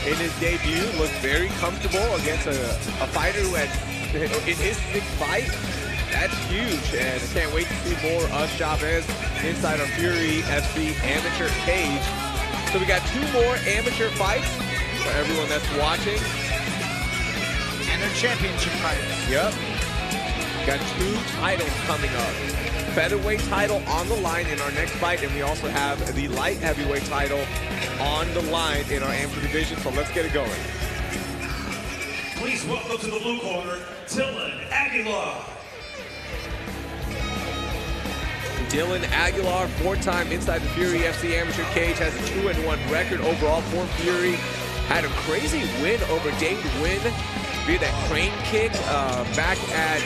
In his debut, looked very comfortable against a fighter who had, in his sixth fight. That's huge, and I can't wait to see more of Chavez inside our Fury FC amateur cage. So we got 2 more amateur fights for everyone that's watching. And their championship fight. Yep. Got 2 titles coming up. Featherweight title on the line in our next fight, and we also have the light heavyweight title on the line in our amateur division, so let's get it going. Please welcome to the blue corner, Dylan Aguilar. Dylan Aguilar, 4-time Inside the Fury FC amateur cage, has a 2-1 record overall for Fury. Had a crazy win over David Wynn via that crane kick back at,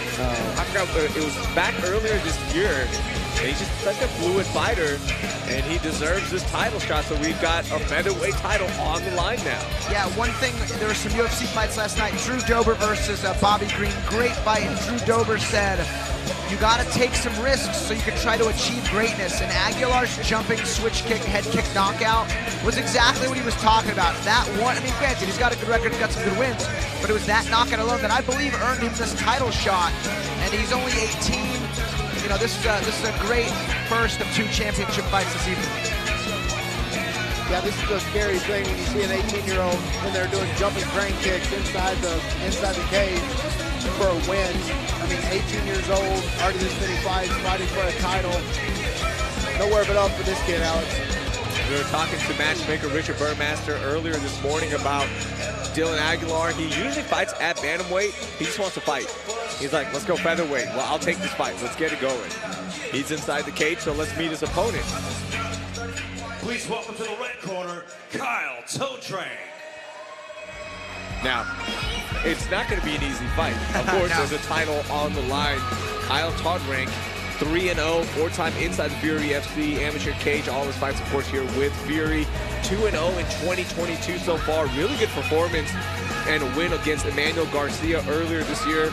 I forgot, it was back earlier this year. And he's just such a fluid fighter, and he deserves this title shot. So we've got a featherweight title on the line now. Yeah, one thing, there were some UFC fights last night. Drew Dober versus Bobby Green. Great fight, and Drew Dober said, you got to take some risks so you can try to achieve greatness. And Aguilar's jumping switch kick, head kick knockout was exactly what he was talking about. That one, I mean, granted, he's got a good record, he's got some good wins, but it was that knockout alone that I believe earned him this title shot. And he's only 18. You know, this is a great first of 2 championship fights this evening. Yeah, this is a scary thing when you see an 18-year-old in there doing jumping crane kicks inside the cage for a win. I mean, 18 years old, already this many fights, fighting for a title. Nowhere but up for this kid, Alex. We were talking to matchmaker Richard Burmaster earlier this morning about Dylan Aguilar. He usually fights at bantamweight. He just wants to fight. He's like, let's go featherweight. Well, I'll take this fight. Let's get it going. He's inside the cage, so let's meet his opponent. Please welcome to the red corner, Kyle Todrank. Now, it's not going to be an easy fight. Of course, No. there's a title on the line. Kyle Todrank, 3-0, 4-time Inside the Fury FC amateur cage. All his fights, of course, here with Fury. 2-0 in 2022 so far. Really good performance and a win against Emmanuel Garcia earlier this year.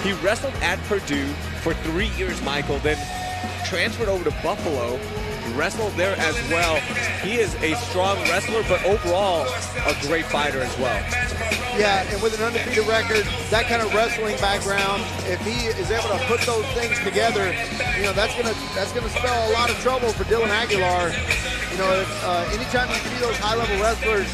He wrestled at Purdue for 3 years, Michael, then transferred over to Buffalo, wrestled there as well. He is a strong wrestler, but overall a great fighter as well. Yeah, and with an undefeated record, that kind of wrestling background, if he is able to put those things together, you know, that's gonna spell a lot of trouble for Dylan Aguilar. You know, anytime you see those high-level wrestlers,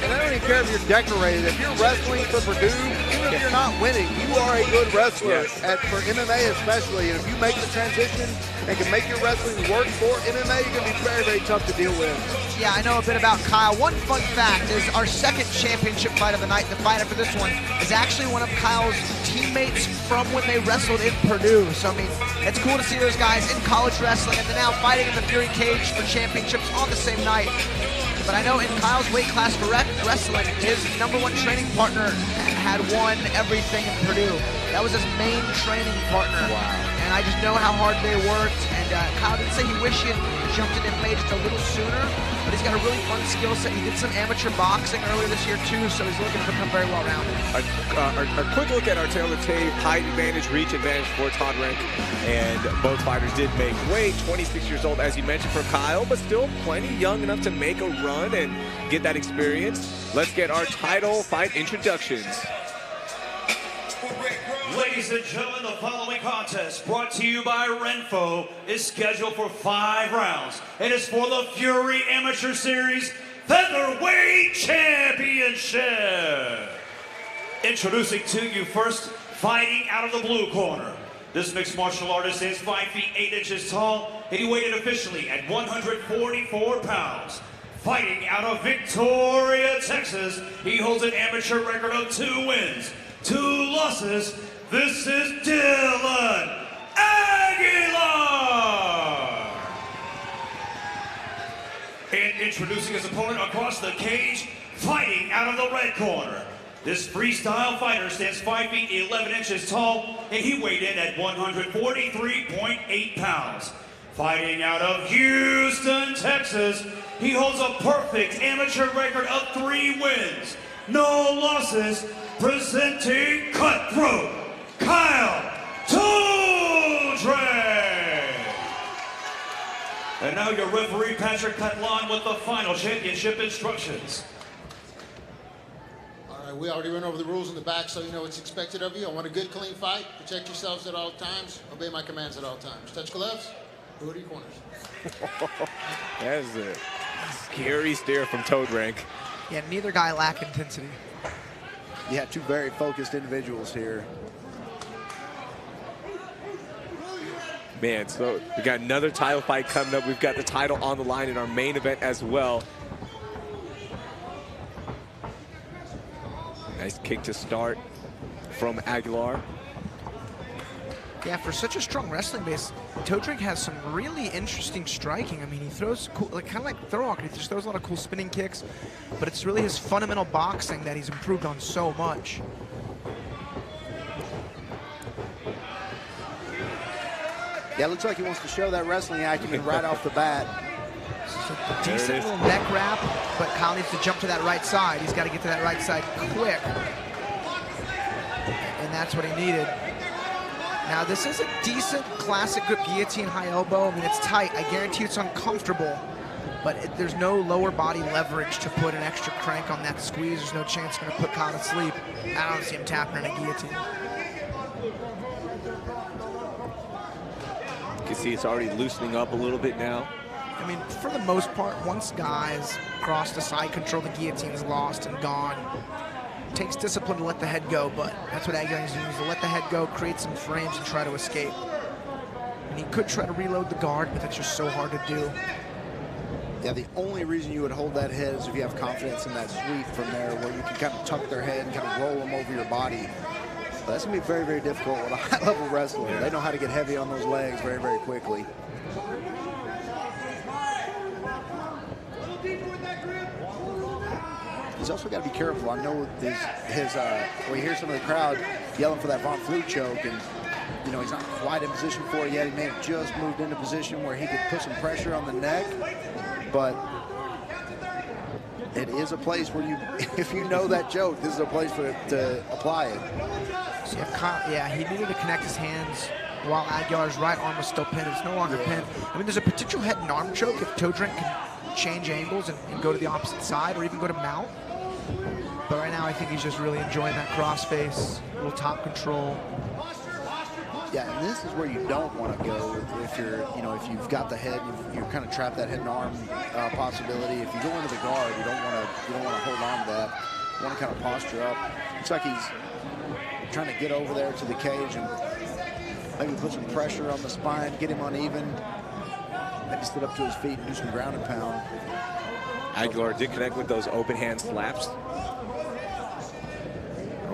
and I don't even care if you're decorated, if you're wrestling for Purdue, even if you're not winning, you are a good wrestler, for MMA especially. And if you make the transition and can make your wrestling work for MMA, you're going to be very, very tough to deal with. Yeah, I know a bit about Kyle. One fun fact is our second championship fight of the night, the fighter for this one, is actually one of Kyle's teammates from when they wrestled in Purdue. So, I mean, it's cool to see those guys in college wrestling and they're now fighting in the Fury cage for championships on the same night. But I know in Kyle's weight class for wrestling, his #1 training partner had won everything in Purdue. That was his main training partner. Wow. And I just know how hard they worked. And Kyle did say he wished he had jumped in MMA just a little sooner, but he's got a really fun skill set. He did some amateur boxing earlier this year too, so he's looking to become very well-rounded. A quick look at our tail of tape, height advantage, reach advantage for Todrank, and both fighters did make weight. 26 years old, as you mentioned, for Kyle, but still plenty young enough to make a run and get that experience. Let's get our title fight introductions. Ladies and gentlemen, the following contest, brought to you by Renfo, is scheduled for 5 rounds. It is for the Fury Amateur Series Featherweight Championship. Introducing to you first, fighting out of the blue corner. This mixed martial artist is 5 feet 8 inches tall, and he weighed in officially at 144 pounds. Fighting out of Victoria, Texas, he holds an amateur record of 2 wins, 2 losses. This is Dylan Aguilar. And introducing his opponent across the cage, fighting out of the red corner. This freestyle fighter stands 5 feet 11 inches tall, and he weighed in at 143.8 pounds. Fighting out of Houston, Texas, he holds a perfect amateur record of 3 wins, no losses, presenting Cutthroat, Kyle Todrank. And now your referee, Patrick Catlon, with the final championship instructions. All right, we already went over the rules in the back, so you know what's expected of you. I want a good, clean fight. Protect yourselves at all times. Obey my commands at all times. Touch gloves. Go to your corners. That is a scary stare from Todrank. Yeah, neither guy lack intensity. Yeah, two very focused individuals here. Man, so we got another title fight coming up. We've got the title on the line in our main event as well. Nice kick to start from Aguilar. Yeah, for such a strong wrestling base, Todrank has some really interesting striking. I mean, he throws cool, like kind of like Thorwalker. He just throws a lot of cool spinning kicks, but it's really his fundamental boxing that he's improved on so much. Yeah, it looks like he wants to show that wrestling acumen right off the bat. So decent little neck wrap, but Kyle needs to jump to that right side. He's got to get to that right side quick, and that's what he needed. Now, this is a decent classic grip guillotine high elbow. I mean, it's tight. I guarantee you it's uncomfortable, but there's no lower body leverage to put an extra crank on that squeeze. There's no chance it's going to put Kyle to sleep. I don't see him tapping in a guillotine. You can see it's already loosening up a little bit now. I mean, for the most part, once guys cross the side control, the guillotine is lost and gone. It takes discipline to let the head go, but that's what Aguilar is doing, is to let the head go, create some frames, and try to escape. And he could try to reload the guard, but that's just so hard to do. Yeah, the only reason you would hold that head is if you have confidence in that sweep from there, where you can kind of tuck their head and kind of roll them over your body. But that's going to be very, very difficult with a high-level wrestler. Yeah. They know how to get heavy on those legs very, very quickly. He's also got to be careful. I know his where you hear some of the crowd yelling for that Von Flue choke, and you know he's not quite in position for it yet. He may have just moved into position where he could put some pressure on the neck, but it is a place where you, if you know that choke, this is a place for it to apply it. So yeah, he needed to connect his hands while Aguilar's right arm was still pinned. It's no longer pinned. I mean, there's a potential head and arm choke if Todrank can change angles and go to the opposite side or even go to mount. But right now, I think he's just really enjoying that crossface, a little top control. Yeah, and this is where you don't want to go if you're, if you've got the head, you're kind of trapped that head and arm possibility. If you go into the guard, you don't want to hold on to that. You want to kind of posture up. Looks like he's trying to get over there to the cage and maybe put some pressure on the spine, get him uneven, maybe sit up to his feet and do some ground and pound. Aguilar did connect with those open hand slaps.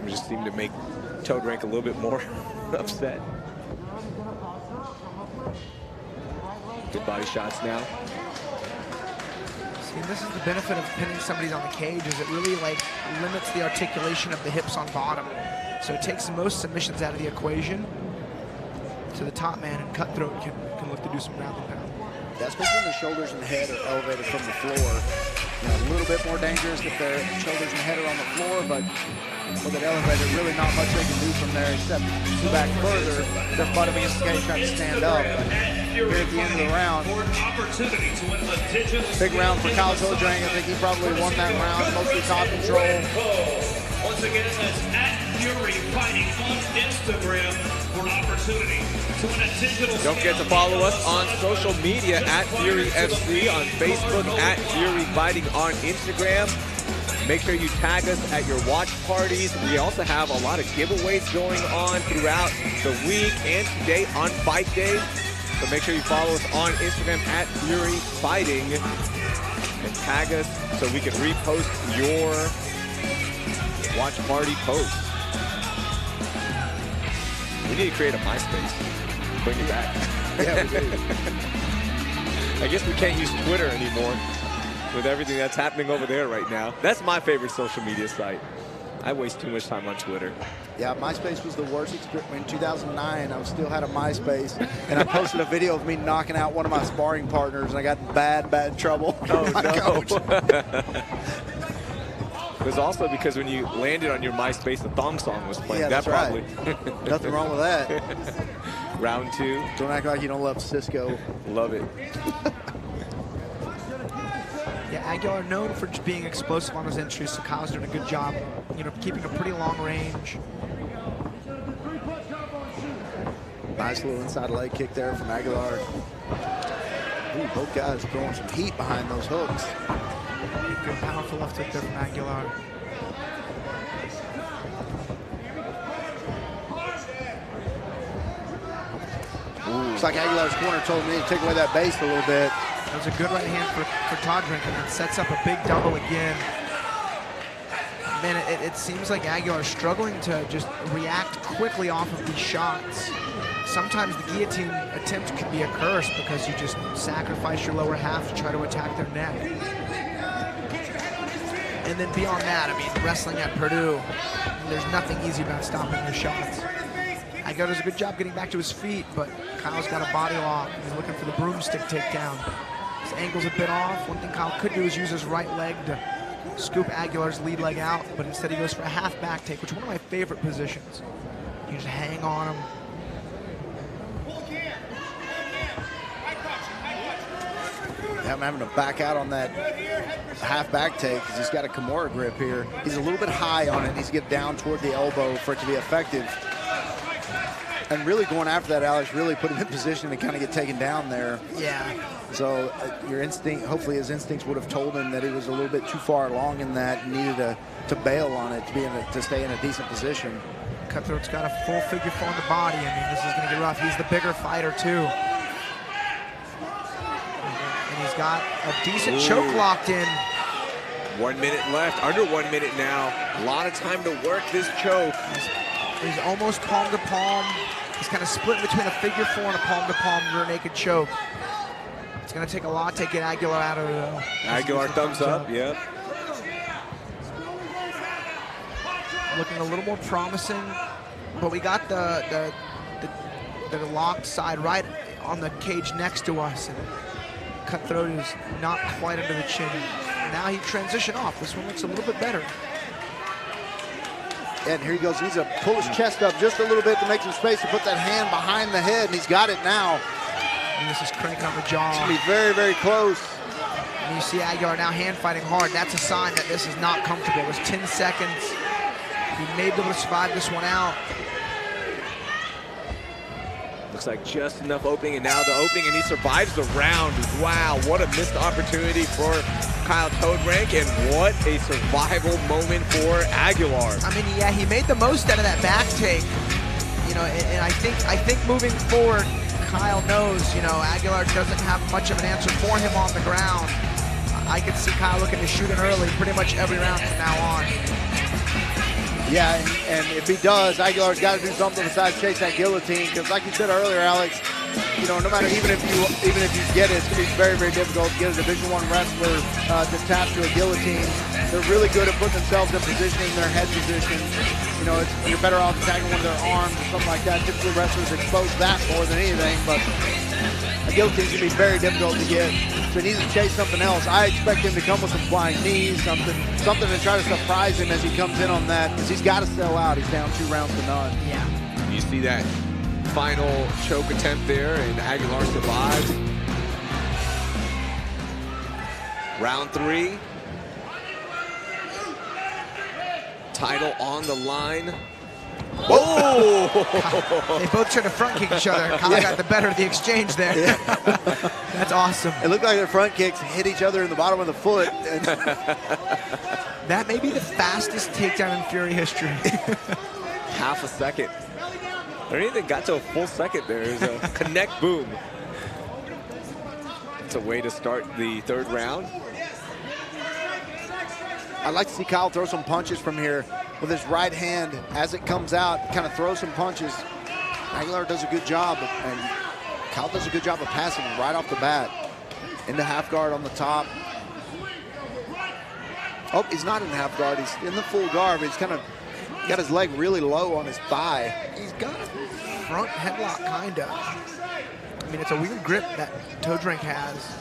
We just seemed to make Todrank a little bit more upset. Good body shots now. See, this is the benefit of pinning somebody on the cage, is it really limits the articulation of the hips on bottom. So it takes most submissions out of the equation. To the top man, and Cutthroat can look to do some ground and pound. Yeah, especially when the shoulders and head are elevated from the floor. A little bit more dangerous if their shoulders and head are on the floor, but with it elevated, really not much they can do from there except go back further. Their butt up against the cage trying to stand up. But here at the end of the round, big round for Kyle Todrank. I think he probably won that round, mostly top control. Once again, that's @Fury Fighting on Instagram for an opportunity to win a digital. Don't forget to follow us on social media @FuryFC on Facebook, @Fury Fighting on Instagram. Make sure you tag us at your watch parties. We also have a lot of giveaways going on throughout the week and today on Fight Day. So make sure you follow us on Instagram @FuryFighting and tag us so we can repost your watch party posts. We need to create a MySpace. Bring it back. Yeah, we do. I guess we can't use Twitter anymore with everything that's happening over there right now. That's my favorite social media site. I waste too much time on Twitter. Yeah, MySpace was the worst experience. In 2009, I still had a MySpace, and I posted a video of me knocking out one of my sparring partners, and I got bad trouble. Oh, no. It was also because when you landed on your MySpace, the thong song was playing. Yeah, that's right. Nothing wrong with that. Round two. Don't act like you don't love Cisco. Love it. Yeah, Aguilar known for just being explosive on his entries, so Kyle's doing a good job, keeping a pretty long range. Nice little inside leg kick there from Aguilar. Ooh, both guys throwing some heat behind those hooks. Good powerful left hook there from Aguilar. Looks like Aguilar's corner told me to take away that base a little bit. That was a good right hand for Todrank, and it sets up a big double again. Man, it seems like Aguilar is struggling to just react quickly off of these shots. Sometimes the guillotine attempt can be a curse because you just sacrifice your lower half to try to attack their neck. And then beyond that, I mean, wrestling at Purdue, there's nothing easy about stopping your shots. Aguilar does a good job getting back to his feet, but Kyle's got a body lock. He's looking for the broomstick takedown. His angle's a bit off. One thing Kyle could do is use his right leg to scoop Aguilar's lead leg out, but instead he goes for a half back take, which is one of my favorite positions. You just hang on him. I'm having to back out on that half back take because he's got a Kimura grip here. He's a little bit high on it. He needs to get down toward the elbow for it to be effective. And really going after that, Alex, really put him in position to kind of get taken down there. Yeah. So your instinct, hopefully his instincts would have told him that he was a little bit too far along in that and needed to bail on it to stay in a decent position. Cutthroat's got a full figure four on the body. I mean, this is going to get rough. He's the bigger fighter, too. And he's got a decent choke locked in. 1 minute left, under 1 minute now. A lot of time to work this choke. He's almost palm to palm. He's kind of split between a figure four and a palm to palm rear naked choke. It's going to take a lot to get Aguilar out of it. Aguilar thumbs up, yep. Looking a little more promising, but we got the locked side right on the cage next to us, and Cutthroat is not quite under the chin. Now he transitioned off. This one looks a little bit better. And here he goes. He needs to pull his chest up just a little bit to make some space to put that hand behind the head, and he's got it now. And this is crank on the jaw. It's going to be very, very close. And you see Aguilar now hand fighting hard. That's a sign that this is not comfortable. It was 10 seconds. He may be able to survive this one out. Looks like just enough opening, and now the opening, and he survives the round. Wow, what a missed opportunity for Kyle Todrank, and what a survival moment for Aguilar. I mean, yeah, he made the most out of that back take. You know, and I think moving forward, Kyle knows, you know, Aguilar doesn't have much of an answer for him on the ground. I could see Kyle looking to shoot it early pretty much every round from now on. Yeah, and if he does, Aguilar's got to do something besides chase that guillotine, because like you said earlier, Alex, you know, no matter, even if you get it, it's going to be very, very difficult to get a Division I wrestler to tap to a guillotine. They're really good at putting themselves in positioning, their head position. You know, you're better off attacking one of their arms or something like that. Typically, wrestlers expose that more than anything, but a guillotine's going to be very difficult to get. So he needs to chase something else. I expect him to come with some flying knees, something to try to surprise him as he comes in on that, because he's got to sell out. He's down 2 rounds to none. Yeah. You see that final choke attempt there, and Aguilar survives. Round 3. Title on the line. Whoa! They both tried to front kick each other. Kyle got the better of the exchange there. Yeah. That's awesome. It looked like their front kicks hit each other in the bottom of the foot. And that may be the fastest takedown in Fury history. Half a second. I don't even got to a full second there. There's a connect boom. It's a way to start the 3rd round. I'd like to see Kyle throw some punches from here with his right hand as it comes out, kind of throw some punches. Aguilar does a good job, and Kyle does a good job of passing right off the bat. Into half guard on the top. Oh, he's not in half guard. He's in the full guard, but he's kind of got his leg really low on his thigh. He's got a front headlock, kind of. I mean, it's a weird grip that Todrank has.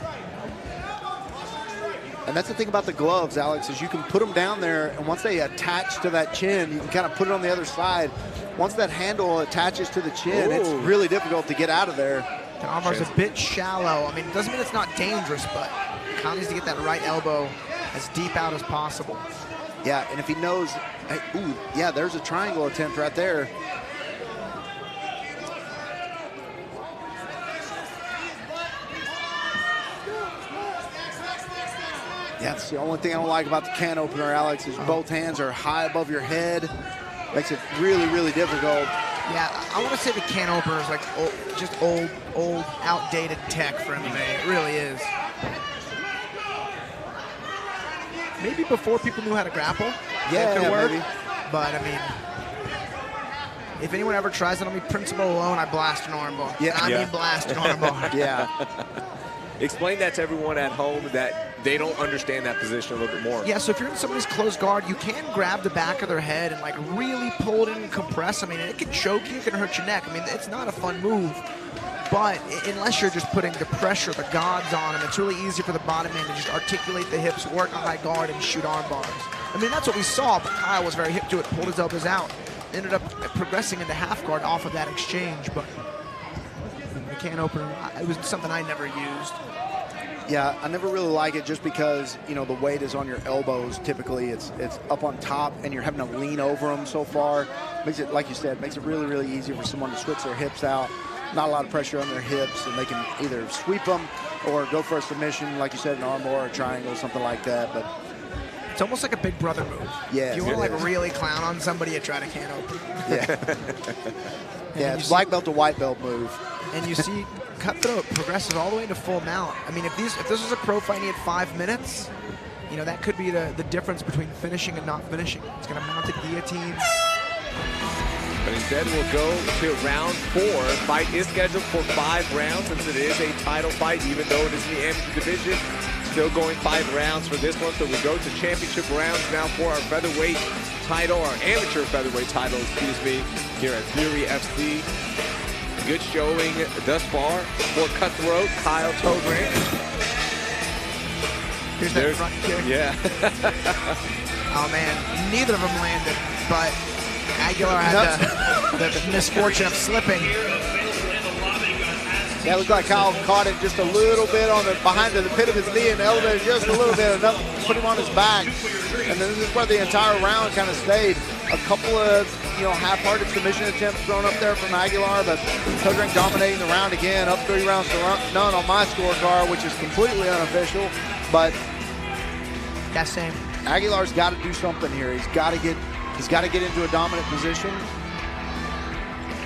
And that's the thing about the gloves, Alex, is you can put them down there, and once they attach to that chin, you can kind of put it on the other side. Once that handle attaches to the chin, it's really difficult to get out of there. The armbar's a bit shallow. I mean, it doesn't mean it's not dangerous, but Kyle needs to get that right elbow as deep out as possible. Yeah, and if he knows, ooh, yeah, there's a triangle attempt right there. Yeah, that's the only thing I don't like about the can opener, Alex, is both hands are high above your head. Makes it really, really difficult. Yeah, I want to say the can opener is like just old, outdated tech for MMA. It really is. Maybe before people knew how to grapple, yeah, it could work. Maybe. But I mean, if anyone ever tries it on me, principle alone, I blast an armbar. Yeah, I mean blast an armbar. Yeah. Explain that to everyone at home that they don't understand that position a little bit more. Yeah, so if you're in somebody's close guard, you can grab the back of their head and like really pull it in and compress. I mean, it can choke you, it can hurt your neck. I mean, it's not a fun move. But unless you're just putting the pressure, the gods on him, it's really easy for the bottom man to just articulate the hips, work a high guard, and shoot arm bars. I mean, that's what we saw, but Kyle was very hip to it, pulled his elbows out, ended up progressing into half guard off of that exchange. But the can opener, it was something I never used. Yeah, I never really like it just because, you know, the weight is on your elbows. Typically, it's up on top, and you're having to lean over them so far. Makes it, like you said, makes it really, really easy for someone to switch their hips out. Not a lot of pressure on their hips, and they can either sweep them or go for a submission, like you said, an armbar or a triangle, something like that. But it's almost like a big brother move. Yeah, if you want to like really clown on somebody, you try to can open. Yeah. Yeah, it's black belt to white belt move. And you see Cutthroat progresses all the way to full mount. I mean, if this was a pro fight and he had 5 minutes, you know, that could be the difference between finishing and not finishing. It's going to mount a guillotine. But instead, we'll go to round 4. Fight is scheduled for 5 rounds since it is a title fight, even though it is in the amateur division. Still going 5 rounds for this one, so we go to championship rounds now for our featherweight title, our amateur featherweight title, excuse me, here at Fury FC. Good showing thus far for Cutthroat, Kyle Todrank. Here's that front kick. Yeah. Oh man, neither of them landed, but Aguilar had the misfortune of slipping. Yeah, it looked like Kyle caught it just a little bit on the behind the pit of his knee and elevated just a little bit, enough to put him on his back. And then this is where the entire round kind of stayed. A couple of, you know, half-hearted submission attempts thrown up there from Aguilar, but Todrank dominating the round again, up 3 rounds to none on my scorecard, which is completely unofficial. But yeah, same. Aguilar's got to do something here. He's got to get into a dominant position,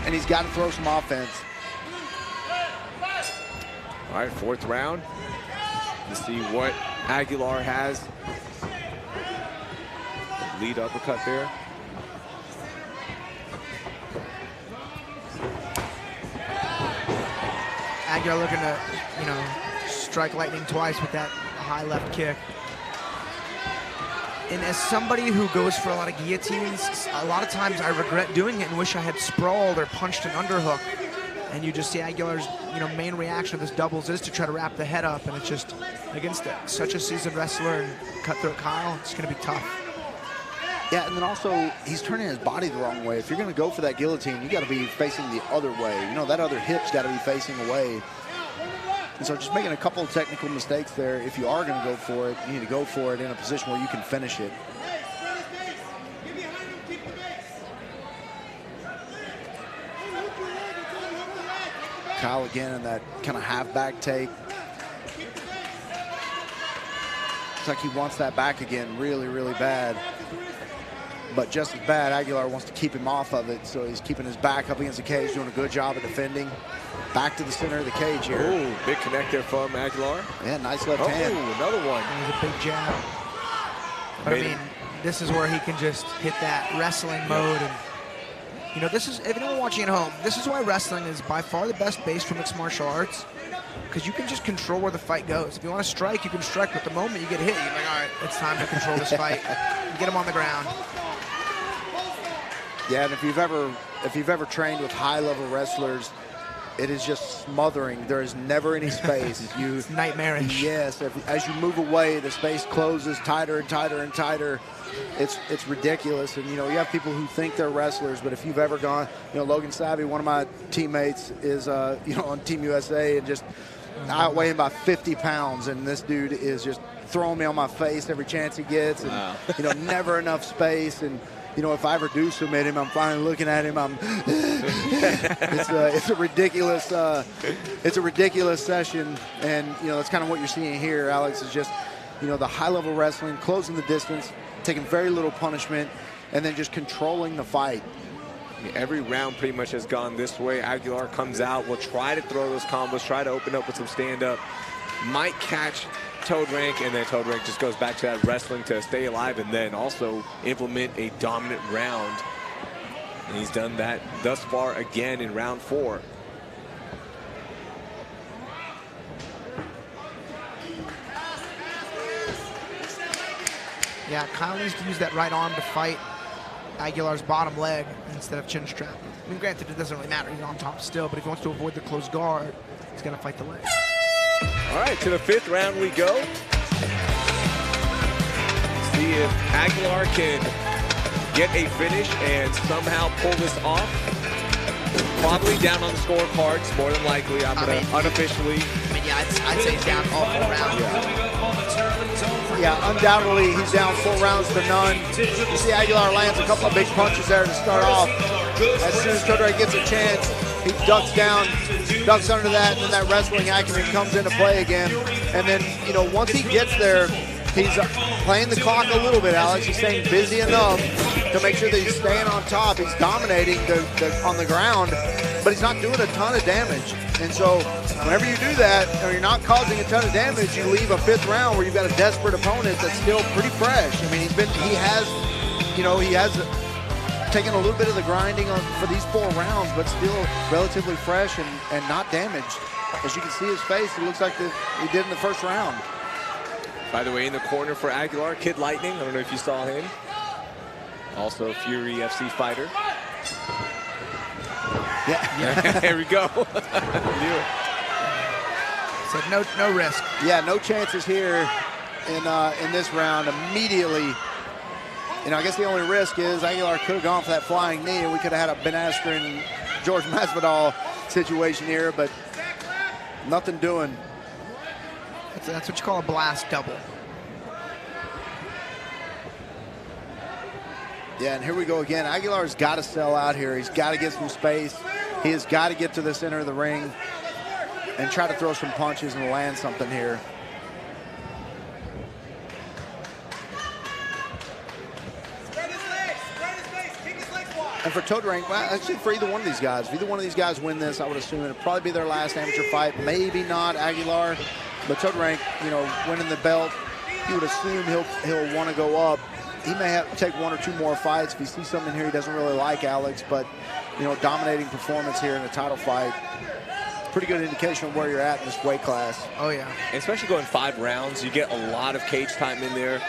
and he's got to throw some offense. All right, 4th round. To see what Aguilar has. Lead uppercut there. Aguilar looking to, you know, strike lightning twice with that high left kick. And as somebody who goes for a lot of guillotines, a lot of times I regret doing it and wish I had sprawled or punched an underhook. And you just see Aguilar's, you know, main reaction to this doubles is to try to wrap the head up, and it's just against such a seasoned wrestler and Cutthroat Kyle, it's going to be tough. Yeah, and then also he's turning his body the wrong way. If you're going to go for that guillotine, you got to be facing the other way. You know, that other hip's got to be facing away. And so just making a couple of technical mistakes there. If you are going to go for it, you need to go for it in a position where you can finish it. Kyle again in that kind of half back take. Looks like he wants that back again really, really bad. But just as bad, Aguilar wants to keep him off of it, so he's keeping his back up against the cage, doing a good job of defending. Back to the center of the cage here. Oh, big connect there from Aguilar. Yeah, nice left hand. Another one. And he's a big jab. But I mean, this is where he can just hit that wrestling mode. And you know, this is, if anyone watching at home, this is why wrestling is by far the best base for mixed martial arts, because you can just control where the fight goes. If you want to strike, you can strike, but the moment you get hit, you're like, all right, it's time to control this fight. Get him on the ground. Yeah, and if you've ever trained with high-level wrestlers, it is just smothering. There is never any space. It's nightmarish. Yes, as you move away, the space closes tighter and tighter and tighter. It's ridiculous. And, you know, you have people who think they're wrestlers, but if you've ever gone, you know, Logan Savvy, one of my teammates, is, you know, on Team USA, and just I outweigh him by 50 pounds, and this dude is just throwing me on my face every chance he gets, and, you know, never enough space. And, you know, if I ever do submit him, I'm finally looking at him. It's a ridiculous session, and you know that's kind of what you're seeing here. Alex is just you know, the high-level wrestling, closing the distance, taking very little punishment, and then just controlling the fight. Every round pretty much has gone this way. Aguilar comes out, will try to throw those combos, try to open up with some stand-up, might catch Todrank, and then Todrank just goes back to that wrestling to stay alive and then also implement a dominant round. And he's done that thus far again in round 4. Yeah, Kyle needs to use that right arm to fight Aguilar's bottom leg instead of chin strap. I mean, granted, it doesn't really matter. He's on top still, but if he wants to avoid the closed guard, he's going to fight the leg. All right, to the 5th round we go. See if Aguilar can get a finish and somehow pull this off. Probably down on the scorecards, more than likely. I'm going to unofficially. I mean, yeah, I'd say he's down all 4 rounds. Yeah, undoubtedly he's down 4 rounds to none. You see Aguilar lands a couple of big punches there to start off. As soon as Todrank gets a chance, he ducks down, ducks under that, and then that wrestling acumen comes into play again. And then, you know, once he gets there, he's playing the clock a little bit, Alex. He's staying busy enough to make sure that he's staying on top. He's dominating on the ground, but he's not doing a ton of damage. And so whenever you do that, or you're not causing a ton of damage, you leave a 5th round where you've got a desperate opponent that's still pretty fresh. I mean, he has taken a little bit of the grinding for these 4 rounds, but still relatively fresh and not damaged. As you can see his face, it looks like he did in the 1st round. By the way, in the corner for Aguilar, Kid Lightning. I don't know if you saw him. Also a Fury FC fighter. Yeah. There we go. Said no risk. Yeah, no chances here in this round. Immediately, you know, I guess the only risk is Aguilar could have gone for that flying knee, and we could have had a Ben Askren, George Masvidal situation here, but nothing doing. That's what you call a blast double. Yeah, and here we go again. Aguilar's got to sell out here. He's got to get some space. He has got to get to the center of the ring and try to throw some punches and land something here. And for Todrank, well, actually for either one of these guys, if either one of these guys win this, I would assume it'll probably be their last amateur fight. Maybe not Aguilar, but Todrank, you know, winning the belt, you would assume he'll want to go up. He may have to take 1 or 2 more fights if he sees something here he doesn't really like, Alex. But, you know, dominating performance here in a title fight. Pretty good indication of where you're at in this weight class. Oh, yeah. And especially going 5 rounds, you get a lot of cage time in there.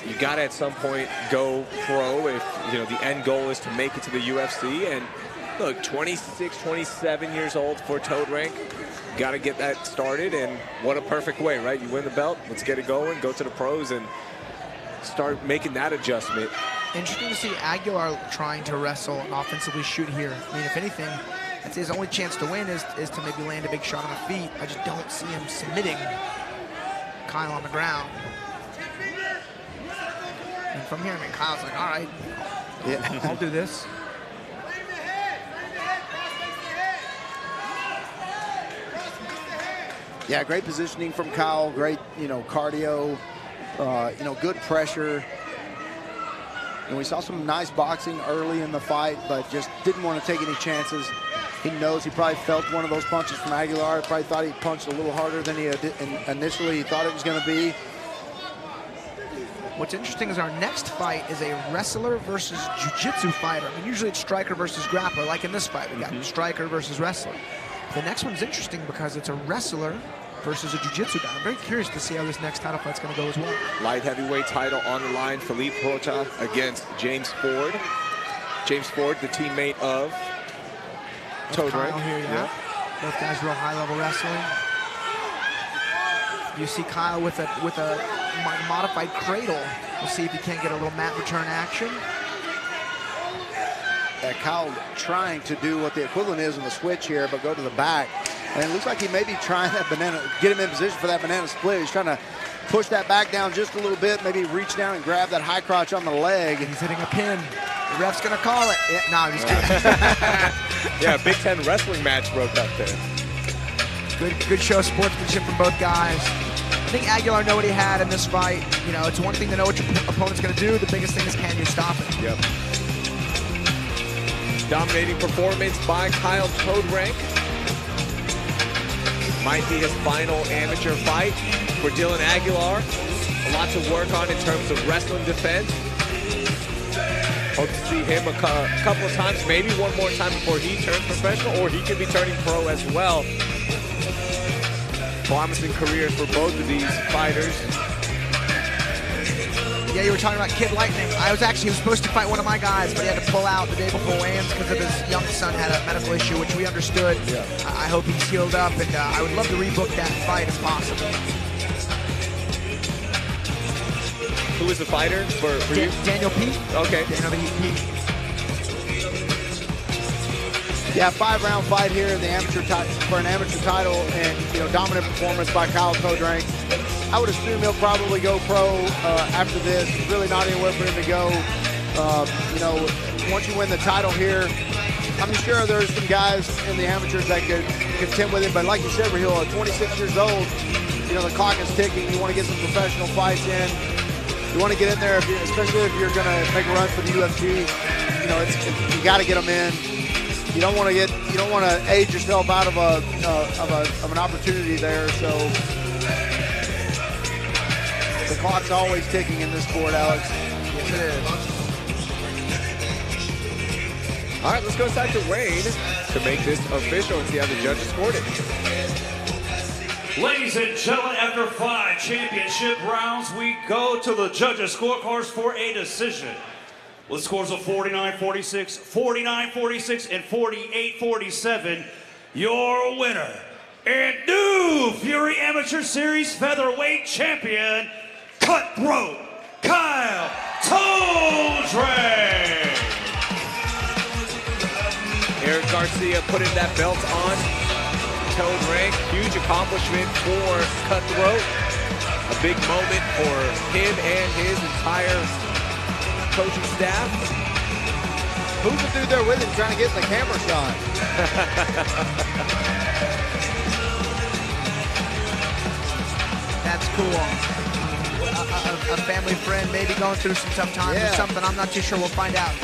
You got to at some point go pro if, you know, the end goal is to make it to the UFC. And look, 26, 27 years old for Todrank. Got to get that started, and what a perfect way, right? You win the belt, let's get it going, go to the pros and start making that adjustment. Interesting to see Aguilar trying to wrestle and offensively shoot here. I mean, if anything, I'd say his only chance to win is to maybe land a big shot on the feet. I just don't see him submitting Kyle on the ground. And from here, I mean, Kyle's like, all right, yeah, I'll do this. Yeah, great positioning from Kyle. Great, you know, cardio. You know, good pressure. And we saw some nice boxing early in the fight, but just didn't want to take any chances. He knows he probably felt one of those punches from Aguilar. Probably thought he punched a little harder than he initially thought it was going to be. What's interesting is our next fight is a wrestler versus jiu-jitsu fighter. I mean, usually it's striker versus grappler, like in this fight. We got striker versus wrestler. The next one's interesting because it's a wrestler versus a jiu-jitsu guy. I'm very curious to see how this next title fight's going to go as well. Light heavyweight title on the line. Philippe Rocha against James Ford. James Ford, the teammate of Todrank. Here, yeah. Both guys real high-level wrestling. You see Kyle with a modified cradle. We'll see if he can't get a little mat return action. Kyle trying to do what the equivalent is in the switch here, but go to the back. And it looks like he may be trying that banana, get him in position for that banana split. He's trying to push that back down just a little bit, maybe reach down and grab that high crotch on the leg. He's hitting a pin. The ref's gonna call it. Yeah, no, I'm just kidding. Yeah, Big Ten wrestling match broke up there. Good show of sportsmanship from both guys. think Aguilar knew what he had in this fight. You know, it's one thing to know what your opponent's going to do. The biggest thing is, can you stop it? Yep. Dominating performance by Kyle Todrank. Might be his final amateur fight for Dylan Aguilar. A lot to work on in terms of wrestling defense. Hope to see him a couple of times, maybe one more time before he turns professional, or he could be turning pro as well. Promising careers for both of these fighters. Yeah, you were talking about Kid Lightning. He was supposed to fight one of my guys, but he had to pull out the day before weigh-ins because of his young son had a medical issue, which we understood. Yeah. I hope he's healed up, and I would love to rebook that fight if possible. Who is the fighter for you? Daniel Pete. Okay. Daniel Pete. Yeah, 5-round fight here in the for an amateur title, and dominant performance by Kyle Todrank. I would assume he'll probably go pro after this. There's really not anywhere for him to go. Once you win the title here, I'm sure there's some guys in the amateurs that could contend with him. But like you said, Raheel, at 26 years old, the clock is ticking. You want to get some professional fights in. You want to get in there, especially if you're going to make a run for the UFC. You got to get them in. You don't want to age yourself out of an opportunity there. So the clock's always ticking in this sport, Alex. Yes, it is. All right, let's go inside to Wayne to make this official and see how the judges scored it. Ladies and gentlemen, after 5 championship rounds, we go to the judges' scorecards for a decision. With scores of 49-46, 49-46, and 48-47, your winner and new Fury Amateur Series featherweight champion, Cutthroat Kyle Todrank. Eric Garcia putting that belt on Todrank. Huge accomplishment for Cutthroat. A big moment for him and his entire coaching staff. Who's the dude there with him trying to get in the camera shot? That's cool. A family friend maybe going through some tough times or something. I'm not too sure. We'll find out.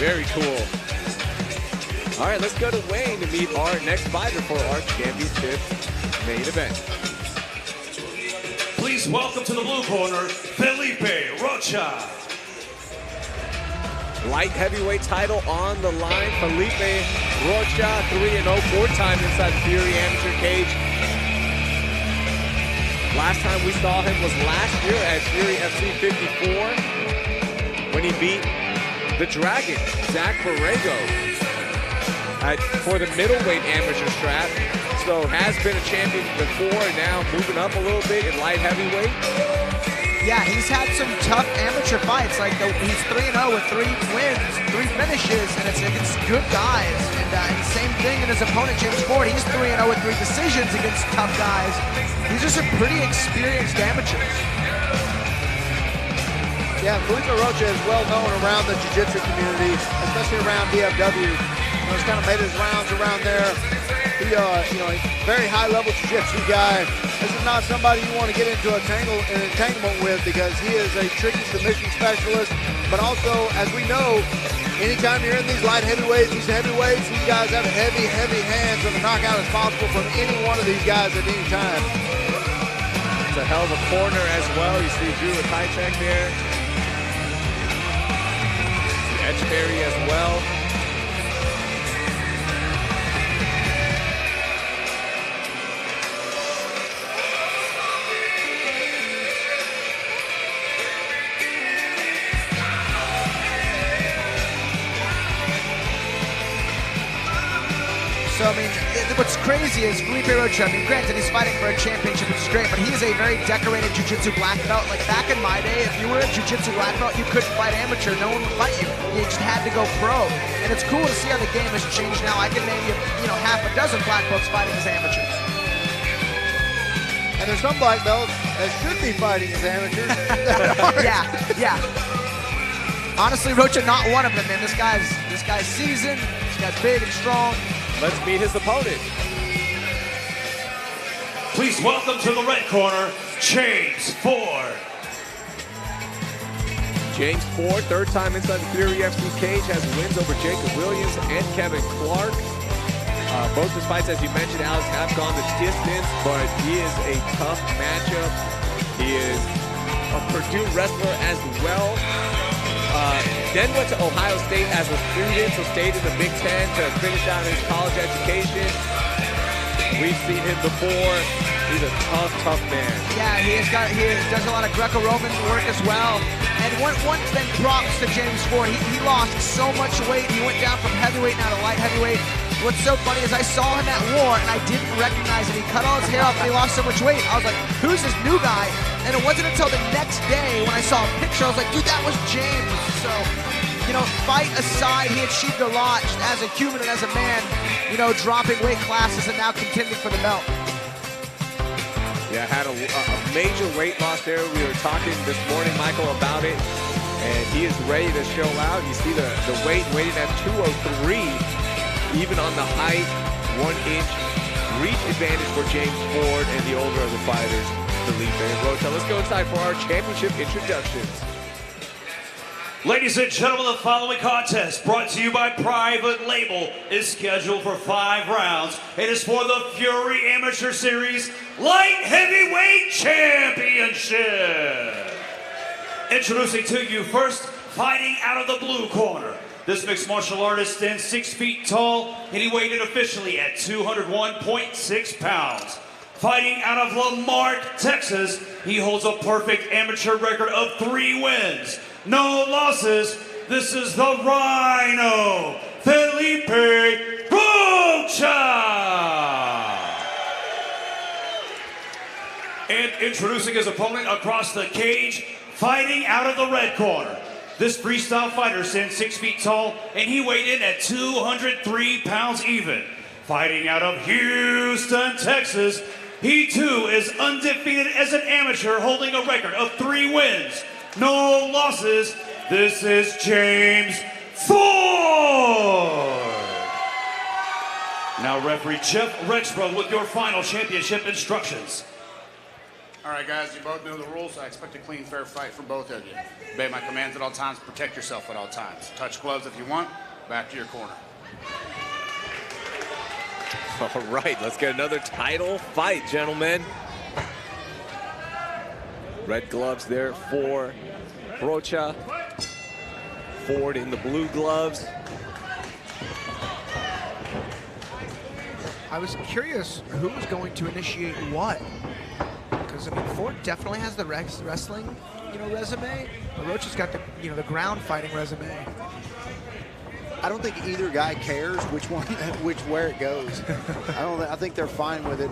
Very cool. All right, let's go to Wayne to meet our next fighter for our championship main event. Please welcome to the blue corner, Felipe Rocha. Light heavyweight title on the line. Felipe Rocha, 3-0, 4-time inside the Fury amateur cage. Last time we saw him was last year at Fury FC 54 when he beat the Dragon, Zach Borrego, for the middleweight amateur strap. So has been a champion before, and now moving up a little bit in light heavyweight. Yeah, he's had some tough amateur fights. Like he's 3-0 with 3 wins, 3 finishes, and it's against good guys. And same thing in his opponent, James Ford. He's 3-0 with 3 decisions against tough guys. These are some pretty experienced amateurs. Yeah, Felipe Rocha is well known around the jiu-jitsu community, especially around DFW. He's kind of made his rounds around there. He, very high-level jiu-jitsu guy. This is not somebody you want to get into an entanglement with because he is a tricky submission specialist. But also, as we know, anytime you're in these light heavyweights, these guys have heavy, heavy hands, and the knockout is possible from any one of these guys at any time. It's a hell of a corner as well. You see Drew Taichek there. Etchberry as well. So, I mean, what's crazy is Felipe Rocha, granted, he's fighting for a championship, which is great, but he is a very decorated jiu-jitsu black belt. Like, back in my day, if you were a jiu-jitsu black belt, you couldn't fight amateur. No one would fight you. You just had to go pro. And it's cool to see how the game has changed now. I can name you, half a dozen black belts fighting as amateurs. And there's some black belts that should be fighting as amateurs. Yeah. Honestly, Rocha, not one of them, man. This guy's seasoned. This guy's big and strong. Let's meet his opponent. Please welcome to the red corner, James Ford. James Ford, third time inside the Fury FC cage, has wins over Jacob Williams and Kevin Clark. Both his fights, as you mentioned, Alex, have gone the distance, but he is a tough matchup. He is a Purdue wrestler as well. Then went to Ohio State as a student, so stayed in the Big Ten to finish out his college education. We've seen him before. He's a tough, tough man. Yeah, he does a lot of Greco-Roman work as well. And one thing, props to James Ford. He lost so much weight. He went down from heavyweight now to light heavyweight. What's so funny is I saw him at War and I didn't recognize him. He cut all his hair off and he lost so much weight. I was like, who's this new guy? And it wasn't until the next day when I saw a picture, I was like, dude, that was James. So, you know, fight aside, he achieved a lot as a human and as a man, you know, dropping weight classes and now contending for the belt. Yeah, had a major weight loss there. We were talking this morning, Michael, about it, and he is ready to show out. You see the weight waiting at 203, even on the height, 1 inch reach advantage for James Ford and the older of the fighters, Felipe and Rocha. Let's go inside for our championship introductions. Ladies and gentlemen, the following contest, brought to you by Private Label, is scheduled for 5 rounds. It is for the Fury Amateur Series Light Heavyweight Championship. Introducing to you first, fighting out of the blue corner. This mixed martial artist stands 6 feet tall, and he weighed in officially at 201.6 pounds. Fighting out of Lamar, Texas, he holds a perfect amateur record of 3 wins. No losses. This is the Rhino, Felipe Rocha. And introducing his opponent across the cage, fighting out of the red corner. This freestyle fighter stands 6 feet tall, and he weighed in at 203 pounds even. Fighting out of Houston, Texas, he too is undefeated as an amateur, holding a record of 3 wins. No losses. This is James Ford. Now referee Jeff Rexbro with your final championship instructions. All right, guys, you both know the rules. I expect a clean, fair fight from both of you. Obey my commands at all times. Protect yourself at all times. Touch gloves if you want. Back to your corner. All right, let's get another title fight, gentlemen. Red gloves there for Rocha. Ford in the blue gloves. I was curious who was going to initiate what. Because, I mean, Ford definitely has the wrestling, you know, resume. But Rocha's got the, you know, the ground fighting resume. I don't think either guy cares where it goes. I think they're fine with it.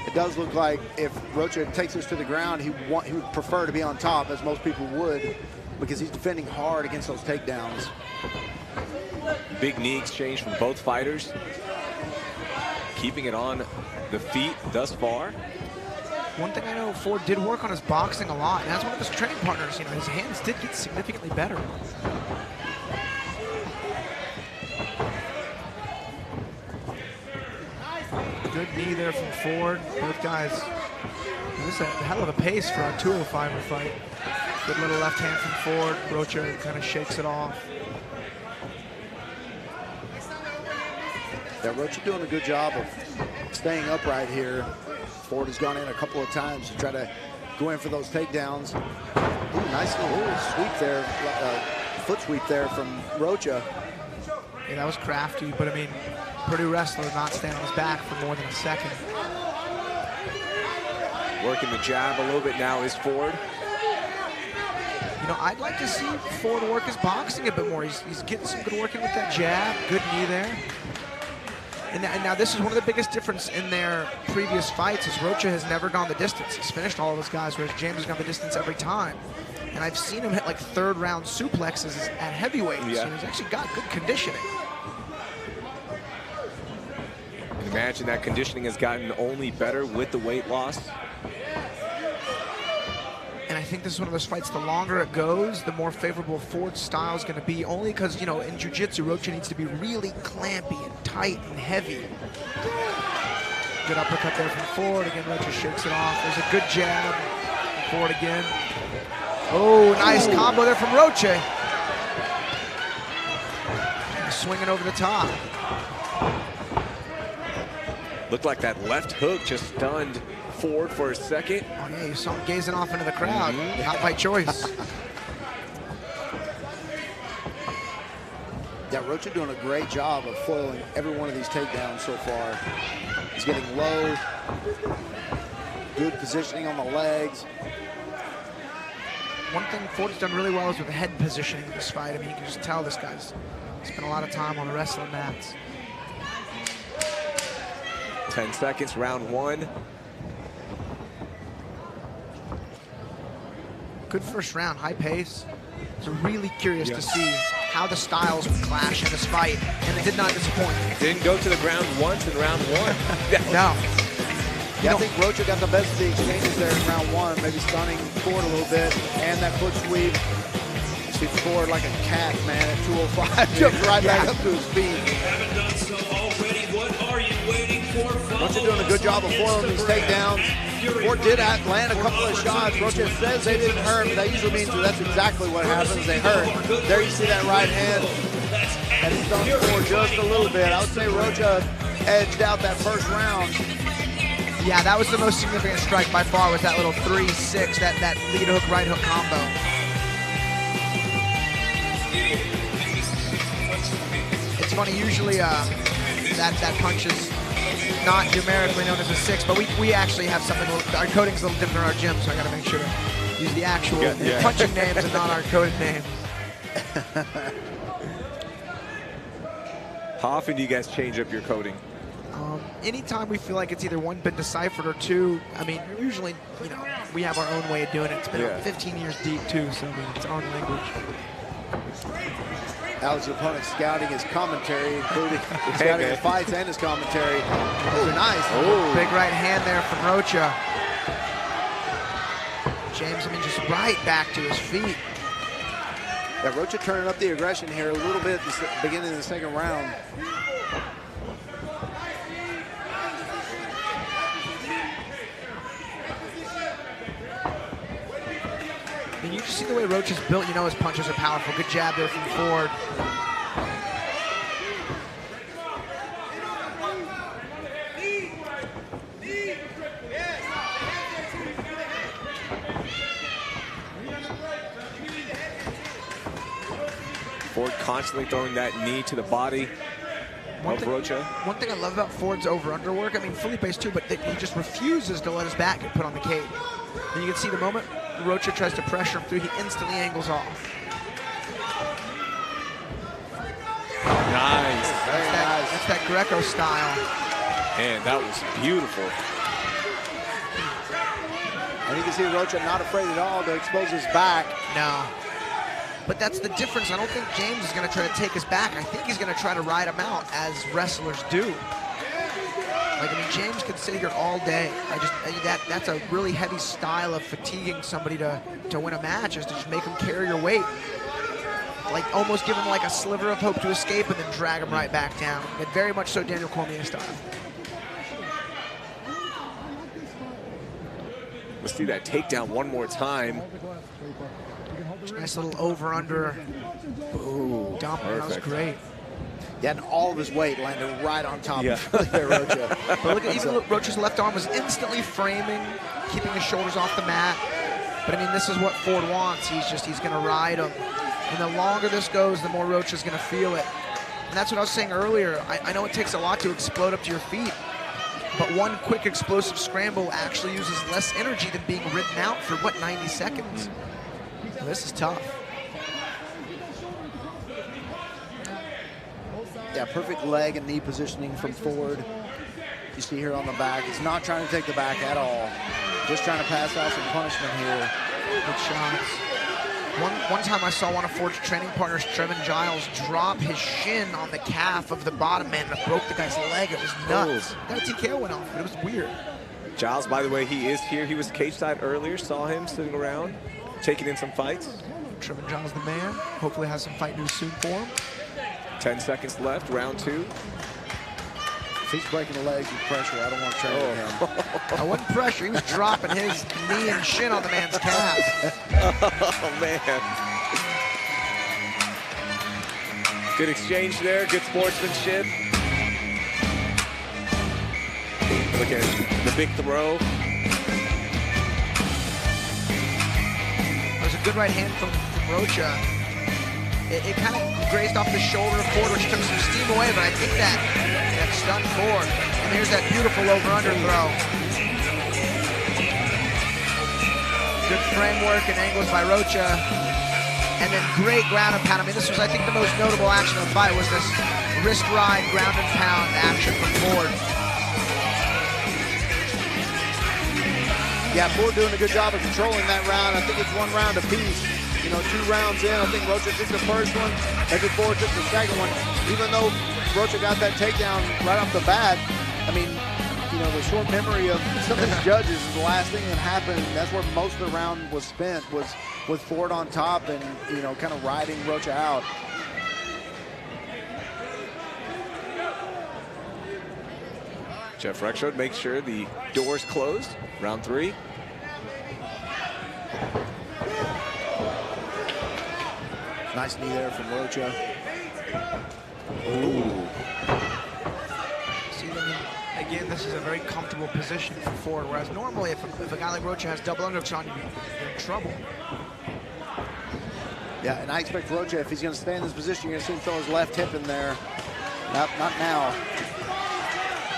It does look like if Rocha takes us to the ground, he would prefer to be on top, as most people would, because he's defending hard against those takedowns. Big knee exchange from both fighters. Keeping it on the feet thus far. One thing I know, Ford did work on his boxing a lot, and as one of his training partners, you know, his hands did get significantly better. Good knee there from Ford. Both guys, this is a hell of a pace for a 205er fight. Good little left hand from Ford. Rocha kind of shakes it off. Yeah, Rocha doing a good job of staying upright here. Ford has gone in a couple of times to try to go in for those takedowns. Ooh, nice little sweep there, foot sweep there from Rocha. Yeah, that was crafty, but I mean, Purdue wrestler not standing his back for more than a second. Working the jab a little bit now is Ford. You know, I'd like to see Ford work his boxing a bit more. He's getting some good work in with that jab. Good knee there. And now this is one of the biggest difference in their previous fights is Rocha has never gone the distance. He's finished all of his guys, whereas James has gone the distance every time. And I've seen him hit like 3rd round suplexes at heavyweight. Yeah. So he's actually got good conditioning. Imagine that conditioning has gotten only better with the weight loss. And I think this is one of those fights, the longer it goes, the more favorable Ford's style is going to be, only because, you know, in jiu-jitsu, Rocha needs to be really clampy and tight and heavy. Good uppercut there from Ford. Again, Rocha shakes it off. There's a good jab. Ford again. Oh, nice combo there from Rocha. Swinging over the top. Looked like that left hook just stunned Ford for a second. Oh yeah, you saw him gazing off into the crowd. Not by choice. Yeah, Rocha doing a great job of foiling every one of these takedowns so far. He's getting low, good positioning on the legs. One thing Ford's done really well is with the head positioning in this fight. I mean, you can just tell this guy's spent a lot of time on the wrestling mats. 10 seconds, round 1. Good first round, high pace. So really curious to see how the styles would clash in this fight, and it did not disappoint. Didn't go to the ground once in round 1. No. Yeah, I think Rocha got the best of the exchanges there in round 1, maybe stunning Ford a little bit, and that foot sweep. Sweep Ford like a cat, man, at 205. Jumped right back up to his feet. Haven't done so already. What are you waiting for? Rocha doing a good job of foiling these takedowns. Ford did land a couple of shots. Rocha says they didn't hurt, but that usually means that that's exactly what happens. They hurt. There you see that right hand. And it stunned Ford just a little bit. I would say Rocha edged out that first round. Yeah, that was the most significant strike by far, was that little 3-6, that lead hook, right hook combo. It's funny, usually that punch is not numerically known as a 6, but we actually have something, our coding's a little different in our gym, so I gotta make sure to use the actual punching names and not our coded names. How often do you guys change up your coding? Anytime we feel like it's either one been deciphered or two, I mean, usually, you know, we have our own way of doing it. It's been 15 years deep too, so I mean, it's our own language. Alex, the opponent scouting his commentary, including scouting his fights and his commentary. Oh, nice. Oh. Big right hand there from Rocha. James, I mean, just right back to his feet. Yeah, Rocha turning up the aggression here a little bit at the beginning of the second round. And you just see the way Rocha's built, you know his punches are powerful. Good jab there from Ford. Ford constantly throwing that knee to the body of Rocha. One thing I love about Ford's over-under work, I mean, Felipe's too, but he just refuses to let his back get put on the cage. And you can see the moment Rocha tries to pressure him through, he instantly angles off. Nice. That's that Greco style. Man, that was beautiful. And you can see Rocha not afraid at all to expose his back. No. But that's the difference. I don't think James is going to try to take his back. I think he's going to try to ride him out, as wrestlers do. Like, I mean, James could sit here all day. That's a really heavy style of fatiguing somebody to win a match, is to just make them carry your weight. Like, almost give him like a sliver of hope to escape and then drag him right back down. But very much so Daniel Cormier style. Let's see that takedown one more time. Nice little over-under. Ooh, dump. That was great. Yeah, and all of his weight landed right on top of Rocha. But look at, even Rocha's left arm was instantly framing, keeping his shoulders off the mat. But I mean, this is what Ford wants. He's going to ride him. And the longer this goes, the more Rocha's going to feel it. And that's what I was saying earlier. I know it takes a lot to explode up to your feet, but one quick explosive scramble actually uses less energy than being ridden out for, what, 90 seconds? So this is tough. Yeah, perfect leg and knee positioning from Ford. You see here on the back, he's not trying to take the back at all. Just trying to pass out some punishment here. Good shots. One time I saw one of Ford's training partners, Trevin Giles, drop his shin on the calf of the bottom man, and it broke the guy's leg. It was nuts. That TKO went off, but it was weird. Giles, by the way, he is here. He was cage side earlier. Saw him sitting around, taking in some fights. Trevin Giles, the man. Hopefully has some fight news soon for him. 10 seconds left, round 2. If he's breaking the legs with pressure, I don't want to train with him. I wasn't pressure. He was dropping his knee and shin on the man's calf. Oh, man. Good exchange there. Good sportsmanship. Look at the big throw. That was a good right hand from Rocha. It kind of grazed off the shoulder of Ford, which took some steam away, but I think that stunned Ford. And here's that beautiful over-under throw. Good framework and angles by Rocha. And then great ground and pound. I mean, this was, I think, the most notable action of the fight was this wrist ride, ground and pound action from Ford. Yeah, Ford doing a good job of controlling that round. I think it's 1 round apiece. You know, 2 rounds in. I think Rocha took the first one. Maybe Ford took the second one. Even though Rocha got that takedown right off the bat, I mean, you know, the short memory of some of these judges is the last thing that happened. That's where most of the round was spent, was with Ford on top and, you know, kind of riding Rocha out. Jeff Rexroad makes sure the door's closed. Round 3. Nice knee there from Rocha. Ooh. See, I mean, again, this is a very comfortable position for Ford, whereas normally if a guy like Rocha has double underhooks on you, you're in trouble. Yeah, and I expect Rocha, if he's going to stay in this position, you're going to see him throw his left hip in there. Not now.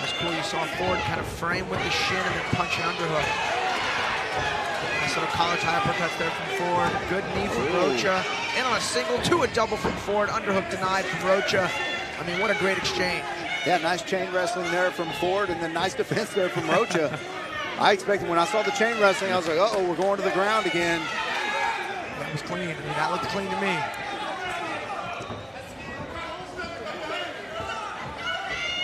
That's cool. You saw Ford kind of frame with the shin and then punch an underhook. Nice little collar tie uppercuts there from Ford. Good knee from Rocha. In on a single to a double from Ford. Underhook denied from Rocha. I mean, what a great exchange. Yeah, nice chain wrestling there from Ford, and then nice defense there from Rocha. I expected, when I saw the chain wrestling, I was like, uh-oh, we're going to the ground again. That was clean. I mean, that looked clean to me.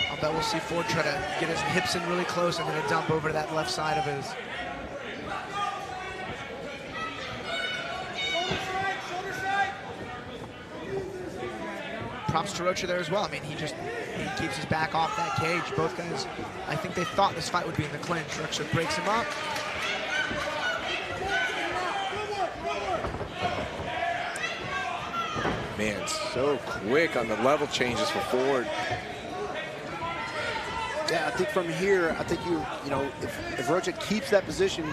I'll bet we'll see Ford try to get his hips in really close and then a dump over to that left side of his. Props to Rocha there as well. I mean, he keeps his back off that cage. Both guys, I think they thought this fight would be in the clinch. Rocha breaks him up. Man, so quick on the level changes for Ford. Yeah, I think from here, I think you know, if Rocha keeps that position,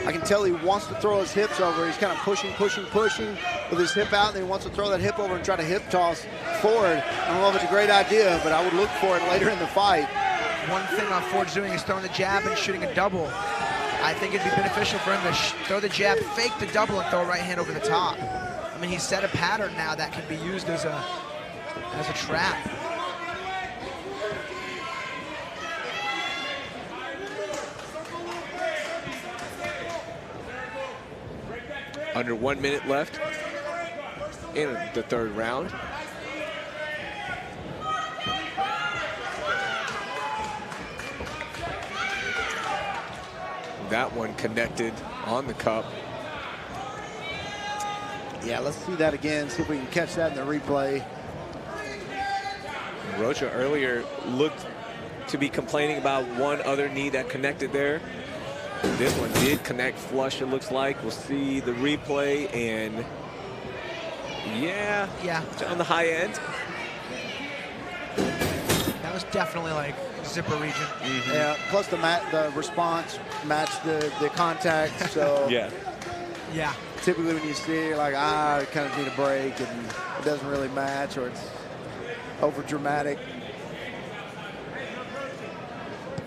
I can tell he wants to throw his hips over. He's kind of pushing with his hip out, and he wants to throw that hip over and try to hip toss Ford. I don't know if it's a great idea, but I would look for it later in the fight. One thing Ford's doing is throwing the jab and shooting a double. I think it'd be beneficial for him to throw the jab, fake the double, and throw a right hand over the top. I mean, he's set a pattern now that can be used as a trap. Under 1 minute left in the 3rd round. That one connected on the cup. Yeah, let's see that again, see if we can catch that in the replay. Rocha earlier looked to be complaining about one other knee that connected there. This one did connect flush, it looks like. We'll see the replay, and yeah, on the high end. That was definitely like zipper region. Mm-hmm. Yeah, plus the response matched the contact, so yeah. Typically when you see it, you're like, I kind of need a break, and it doesn't really match, or it's over dramatic.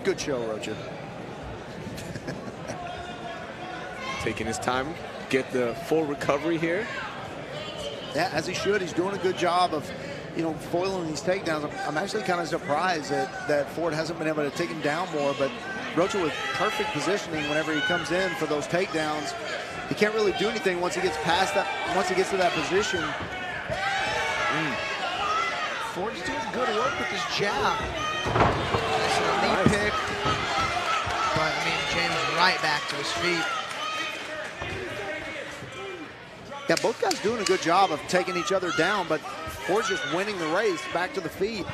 Good show, Rocha. Taking his time, get the full recovery here. Yeah, as he should. He's doing a good job of, you know, foiling these takedowns. I'm actually kind of surprised that Ford hasn't been able to take him down more, but Rocha with perfect positioning whenever he comes in for those takedowns. He can't really do anything once he gets past that, once he gets to that position. Ford's doing good work with his jab. Nice little knee pick. But, I mean, James right back to his feet. Yeah, both guys doing a good job of taking each other down, but Ford's just winning the race back to the feet.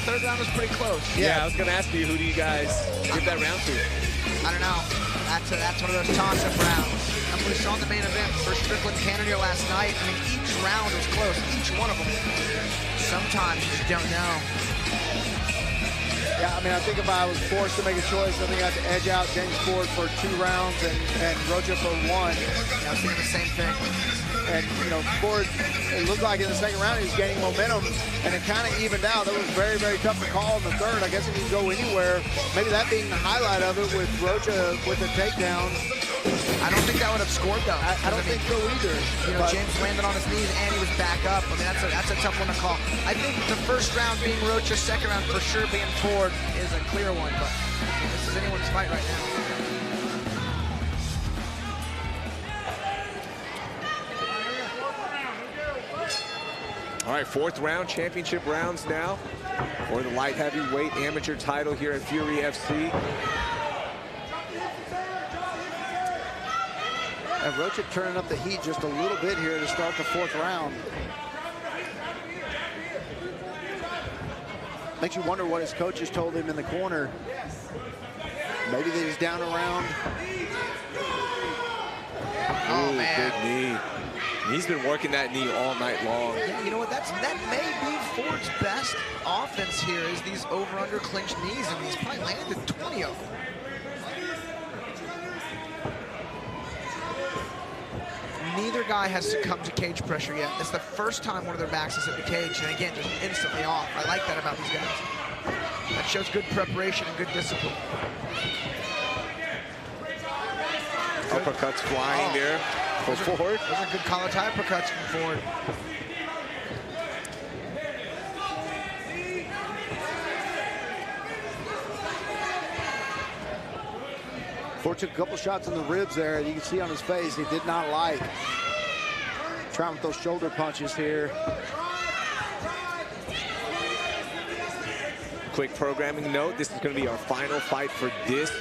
third round was pretty close. Yeah, I was going to ask you, who do you guys give that round to? I don't know. That's one of those toss-up rounds. I mean, we saw in the main event for Strickland Cannonier last night. I mean, each round was close, each one of them. Sometimes you just don't know. Yeah, I mean, I think if I was forced to make a choice, I think I'd edge out James Ford for 2 rounds and Rocha for 1. Yeah, I was thinking the same thing. And, you know, Ford, it looked like in the second round he was gaining momentum, and it kind of evened out. It was very, very tough to call in the third. I guess if he could go anywhere, maybe that being the highlight of it with Rocha with the takedown. I don't think that would have scored, though. I don't think so either. You know, James landed on his knees and he was back up. I mean, that's a tough one to call. I think the first round being Rocha, second round for sure being Ford is a clear one, but this is anyone's fight right now. All right, 4th round, championship rounds now for the light heavyweight amateur title here at Fury FC. And Rocha turning up the heat just a little bit here to start the 4th round. Makes you wonder what his coaches told him in the corner. Maybe that he's down around. Oh, man. Big knee. He's been working that knee all night long. Yeah, you know what? That may be Ford's best offense here is these over-under clinched knees, and he's probably landed 20 of them. Neither guy has succumbed to cage pressure yet. It's the first time one of their backs has hit the cage, and again, just instantly off. I like that about these guys. That shows good preparation and good discipline. Uppercuts flying there for Ford. Those are good collar tie uppercuts from Ford. Ford took a couple shots in the ribs there. You can see on his face he did not like. Trying with those shoulder punches here. Quick programming note, this is going to be our final fight for this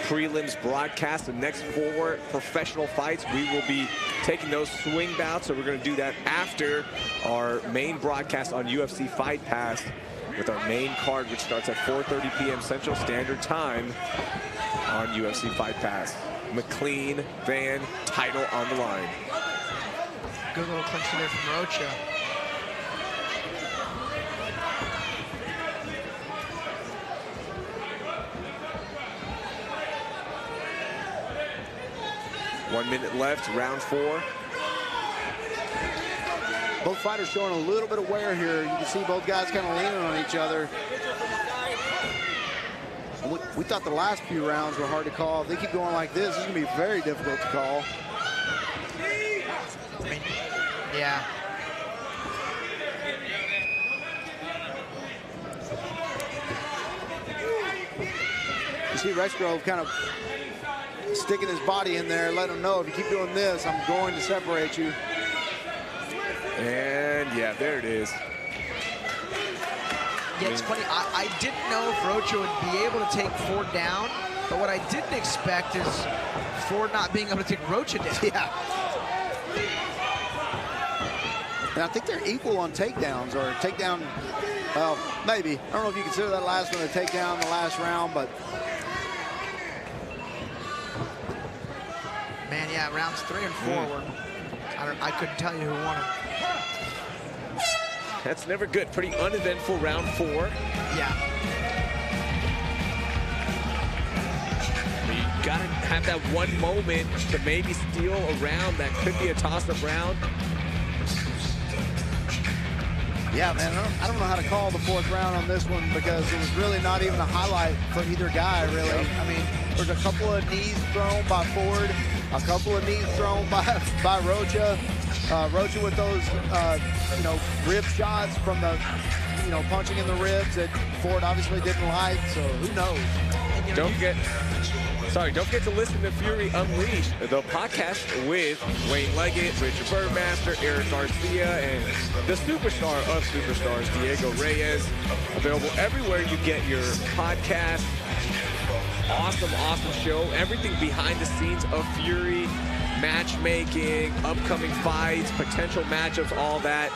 prelims broadcast. The next 4 professional fights, we will be taking those swing bouts, so we're going to do that after our main broadcast on UFC Fight Pass with our main card, which starts at 4:30 p.m. Central Standard Time on UFC Fight Pass. McLean, Van, title on the line. Good little clinch there from Rocha. One minute left, round 4. Both fighters showing a little bit of wear here. You can see both guys kind of leaning on each other. We thought the last few rounds were hard to call. If they keep going like this, it's going to be very difficult to call. I mean, yeah. You see Rexgrove kind of sticking his body in there, letting him know, if you keep doing this, I'm going to separate you. And yeah, there it is. Yeah, it's funny. I didn't know if Rocha would be able to take Ford down, but what I didn't expect is Ford not being able to take Rocha down. Yeah. And I think they're equal on takedowns, or takedown, well, maybe. I don't know if you consider that last one a takedown in the last round, but. Man, yeah, rounds 3 and 4 were, I couldn't tell you who won it. That's never good. Pretty uneventful round 4. Yeah. You gotta have that one moment to maybe steal a round that could be a toss-up round. Yeah, man, I don't know how to call the 4th round on this one, because it was really not even a highlight for either guy, really. I mean, there's a couple of knees thrown by Ford, a couple of knees thrown by Rocha. Rocha with those, rib shots from the, punching in the ribs that Ford obviously didn't like, so who knows? Don't forget to listen to Fury Unleashed, the podcast with Wayne Leggett, Richard Birdmaster, Eric Garcia, and the superstar of superstars, Diego Reyes. Available everywhere you get your podcast. Awesome show. Everything behind the scenes of Fury, matchmaking, upcoming fights, potential matchups, all that.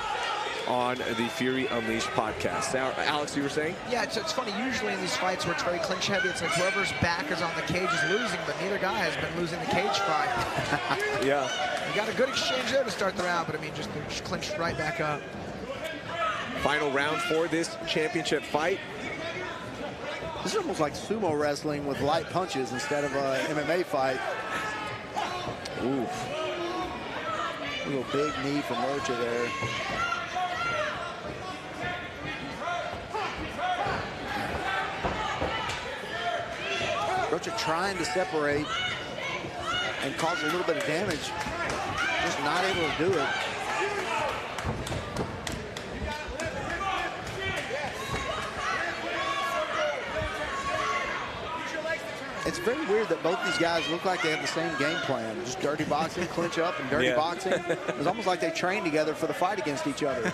on the Fury Unleashed podcast. Now, Alex, you were saying? Yeah, it's funny. Usually in these fights where it's very clinch heavy, it's like whoever's back is on the cage is losing, but neither guy has been losing the cage fight. Yeah. You got a good exchange there to start the round, but I mean, just clinched right back up. Final round for this championship fight. This is almost like sumo wrestling with light punches instead of a MMA fight. Oof. A little big knee from Rocha there. Rocha trying to separate and cause a little bit of damage. Just not able to do it. It's very weird that both these guys look like they have the same game plan. Just dirty boxing, clinch up, and dirty boxing. It's almost like they train together for the fight against each other.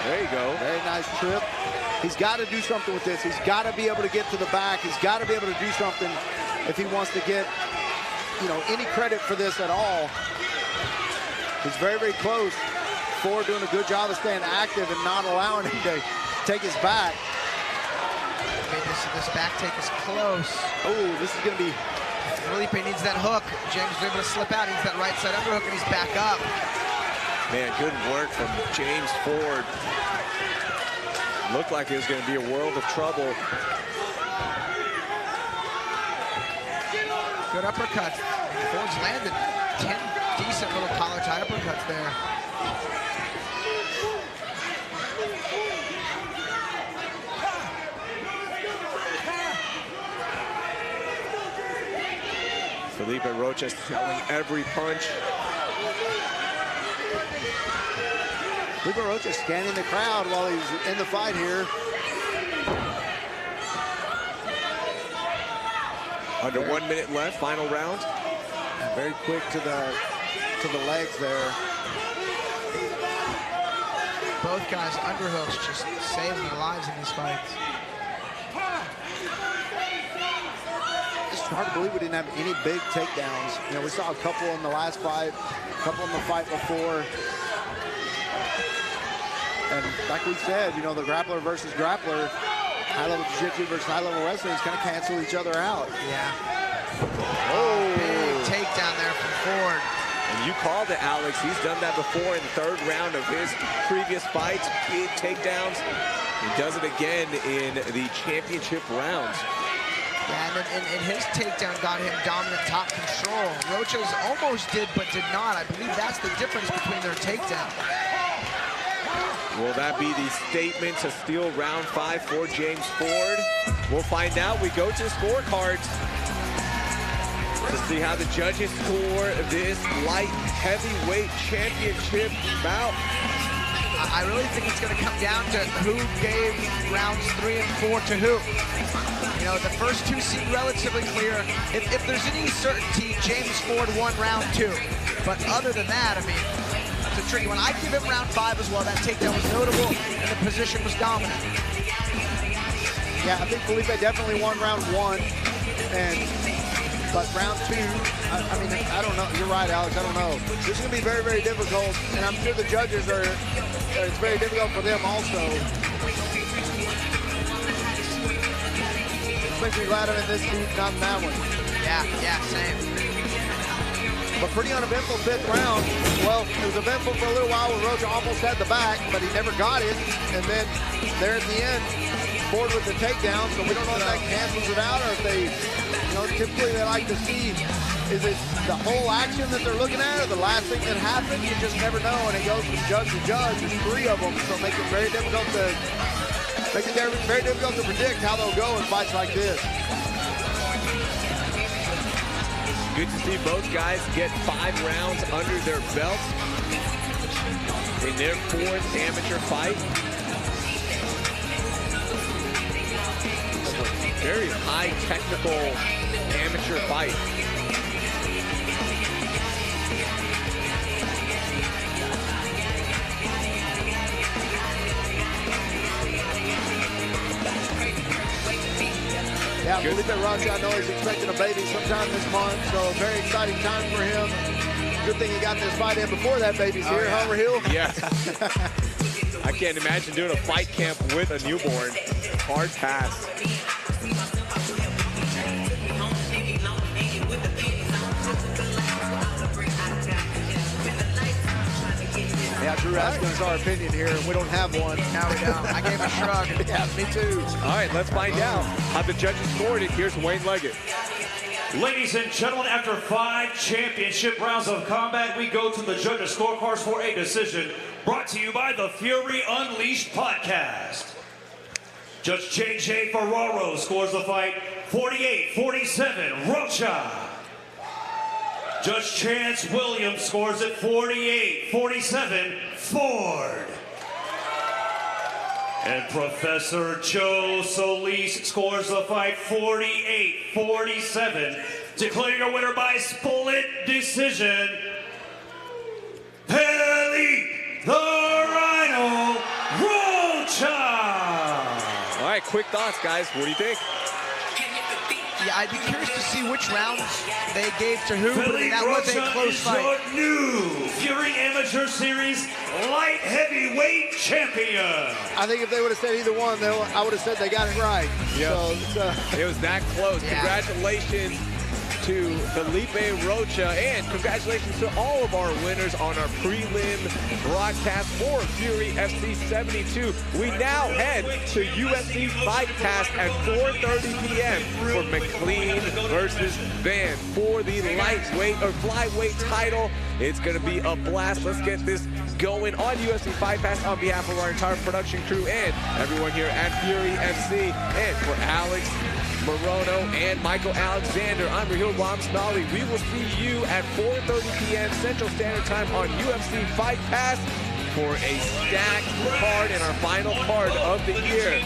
There you go. Very nice trip. He's got to do something with this. He's got to be able to get to the back. He's got to be able to do something if he wants to get, you know, any credit for this at all. He's very, very close. Ford doing a good job of staying active and not allowing him to take his back. Okay, this back take is close. Oh, this is going to be... Felipe needs that hook. James is able to slip out. He needs that right side underhook, and he's back up. Man, good work from James Ford. Looked like it was going to be a world of trouble. Good uppercut. Ford's landed 10 decent little collar tie uppercuts there. Felipe Rocha selling every punch. Felipe Rocha scanning the crowd while he's in the fight here. Under 1 minute left, final round. And very quick to the legs there. Both guys underhooks just saving their lives in these fights. It's hard to believe we didn't have any big takedowns. You know, we saw a couple in the last fight, a couple in the fight before. And like we said, you know, the grappler versus grappler, high-level jiu-jitsu versus high-level wrestling is going to cancel each other out. Yeah. Oh, big takedown there from Ford. And you called it, Alex. He's done that before in the third round of his previous fights. Big takedowns. He does it again in the championship rounds. Yeah, and his takedown got him dominant top control. Rocha's almost did, but did not. I believe that's the difference between their takedown. Will that be the statement to steal round 5 for James Ford? We'll find out. We go to the scorecards to see how the judges score this light heavyweight championship bout. I really think it's going to come down to who gave rounds 3 and 4 to who. You know, the first two seem relatively clear. If there's any certainty, James Ford won round 2. But other than that, I mean, it's a tricky one. I give him round 5 as well. That takedown was notable, and the position was dominant. yeah, I think Felipe definitely won round 1. But round 2, I mean, I don't know. You're right, Alex. I don't know. This is going to be very, very difficult. And I'm sure the judges are, it's very difficult for them also. Makes me glad I'm in this deep, not in that one. Yeah, same. But pretty uneventful 5th round. Well, it was eventful for a little while when Rocha almost had the back, but he never got it. And then there at the end, Ford with the takedown. So we don't know if that cancels it out or if they, you know, typically they like to see, is it the whole action that they're looking at or the last thing that happened? You just never know. And it goes from judge to judge. There's 3 of them, so it makes it very difficult to predict how they'll go in fights like this. Good to see both guys get 5 rounds under their belt in their 4th amateur fight. Very high technical amateur fight. Yeah, Felipe Rocha, I know he's expecting a baby sometime this month, so a very exciting time for him. Good thing he got this fight in before that baby's here, yeah. Homer Hill. Yeah. I can't imagine doing a fight camp with a newborn. Hard pass. Yeah, Drew asking us our opinion here, and we don't have one. Now we don't. I gave a shrug. Yeah, me too. All right, let's find out how the judges scored it. Here's Wayne Leggett. Ladies and gentlemen, after 5 championship rounds of combat, we go to the judges' scorecards for a decision brought to you by the Fury Unleashed podcast. Judge J.J. Ferraro scores the fight 48-47, Rocha. Judge Chance Williams scores it 48-47, Ford. And Professor Joe Solis scores the fight 48-47. Declaring a winner by split decision, Peli the Rhino Rocha. All right, quick thoughts, guys. What do you think? Yeah, I'd be curious to see which rounds they gave to who, but Peli that was a Rocha close is fight. your new Fury Amateur Series light heavyweight champion. I think if they would have said either one, I would have said they got it right. Yeah. So, It was that close. Yeah. Congratulations to Felipe Rocha, and congratulations to all of our winners on our prelim broadcast for Fury FC 72. We now head to UFC Fight Pass at 4:30 p.m. for McLean versus Van for the lightweight or flyweight title. It's going to be a blast. Let's get this going on UFC Fight Pass on behalf of our entire production crew and everyone here at Fury FC. And for Alex Morono and Michael Alexander, I'm Raheel Ramsnali. We will see you at 4:30 p.m. Central Standard Time on UFC Fight Pass for a stacked card and our final card of the year.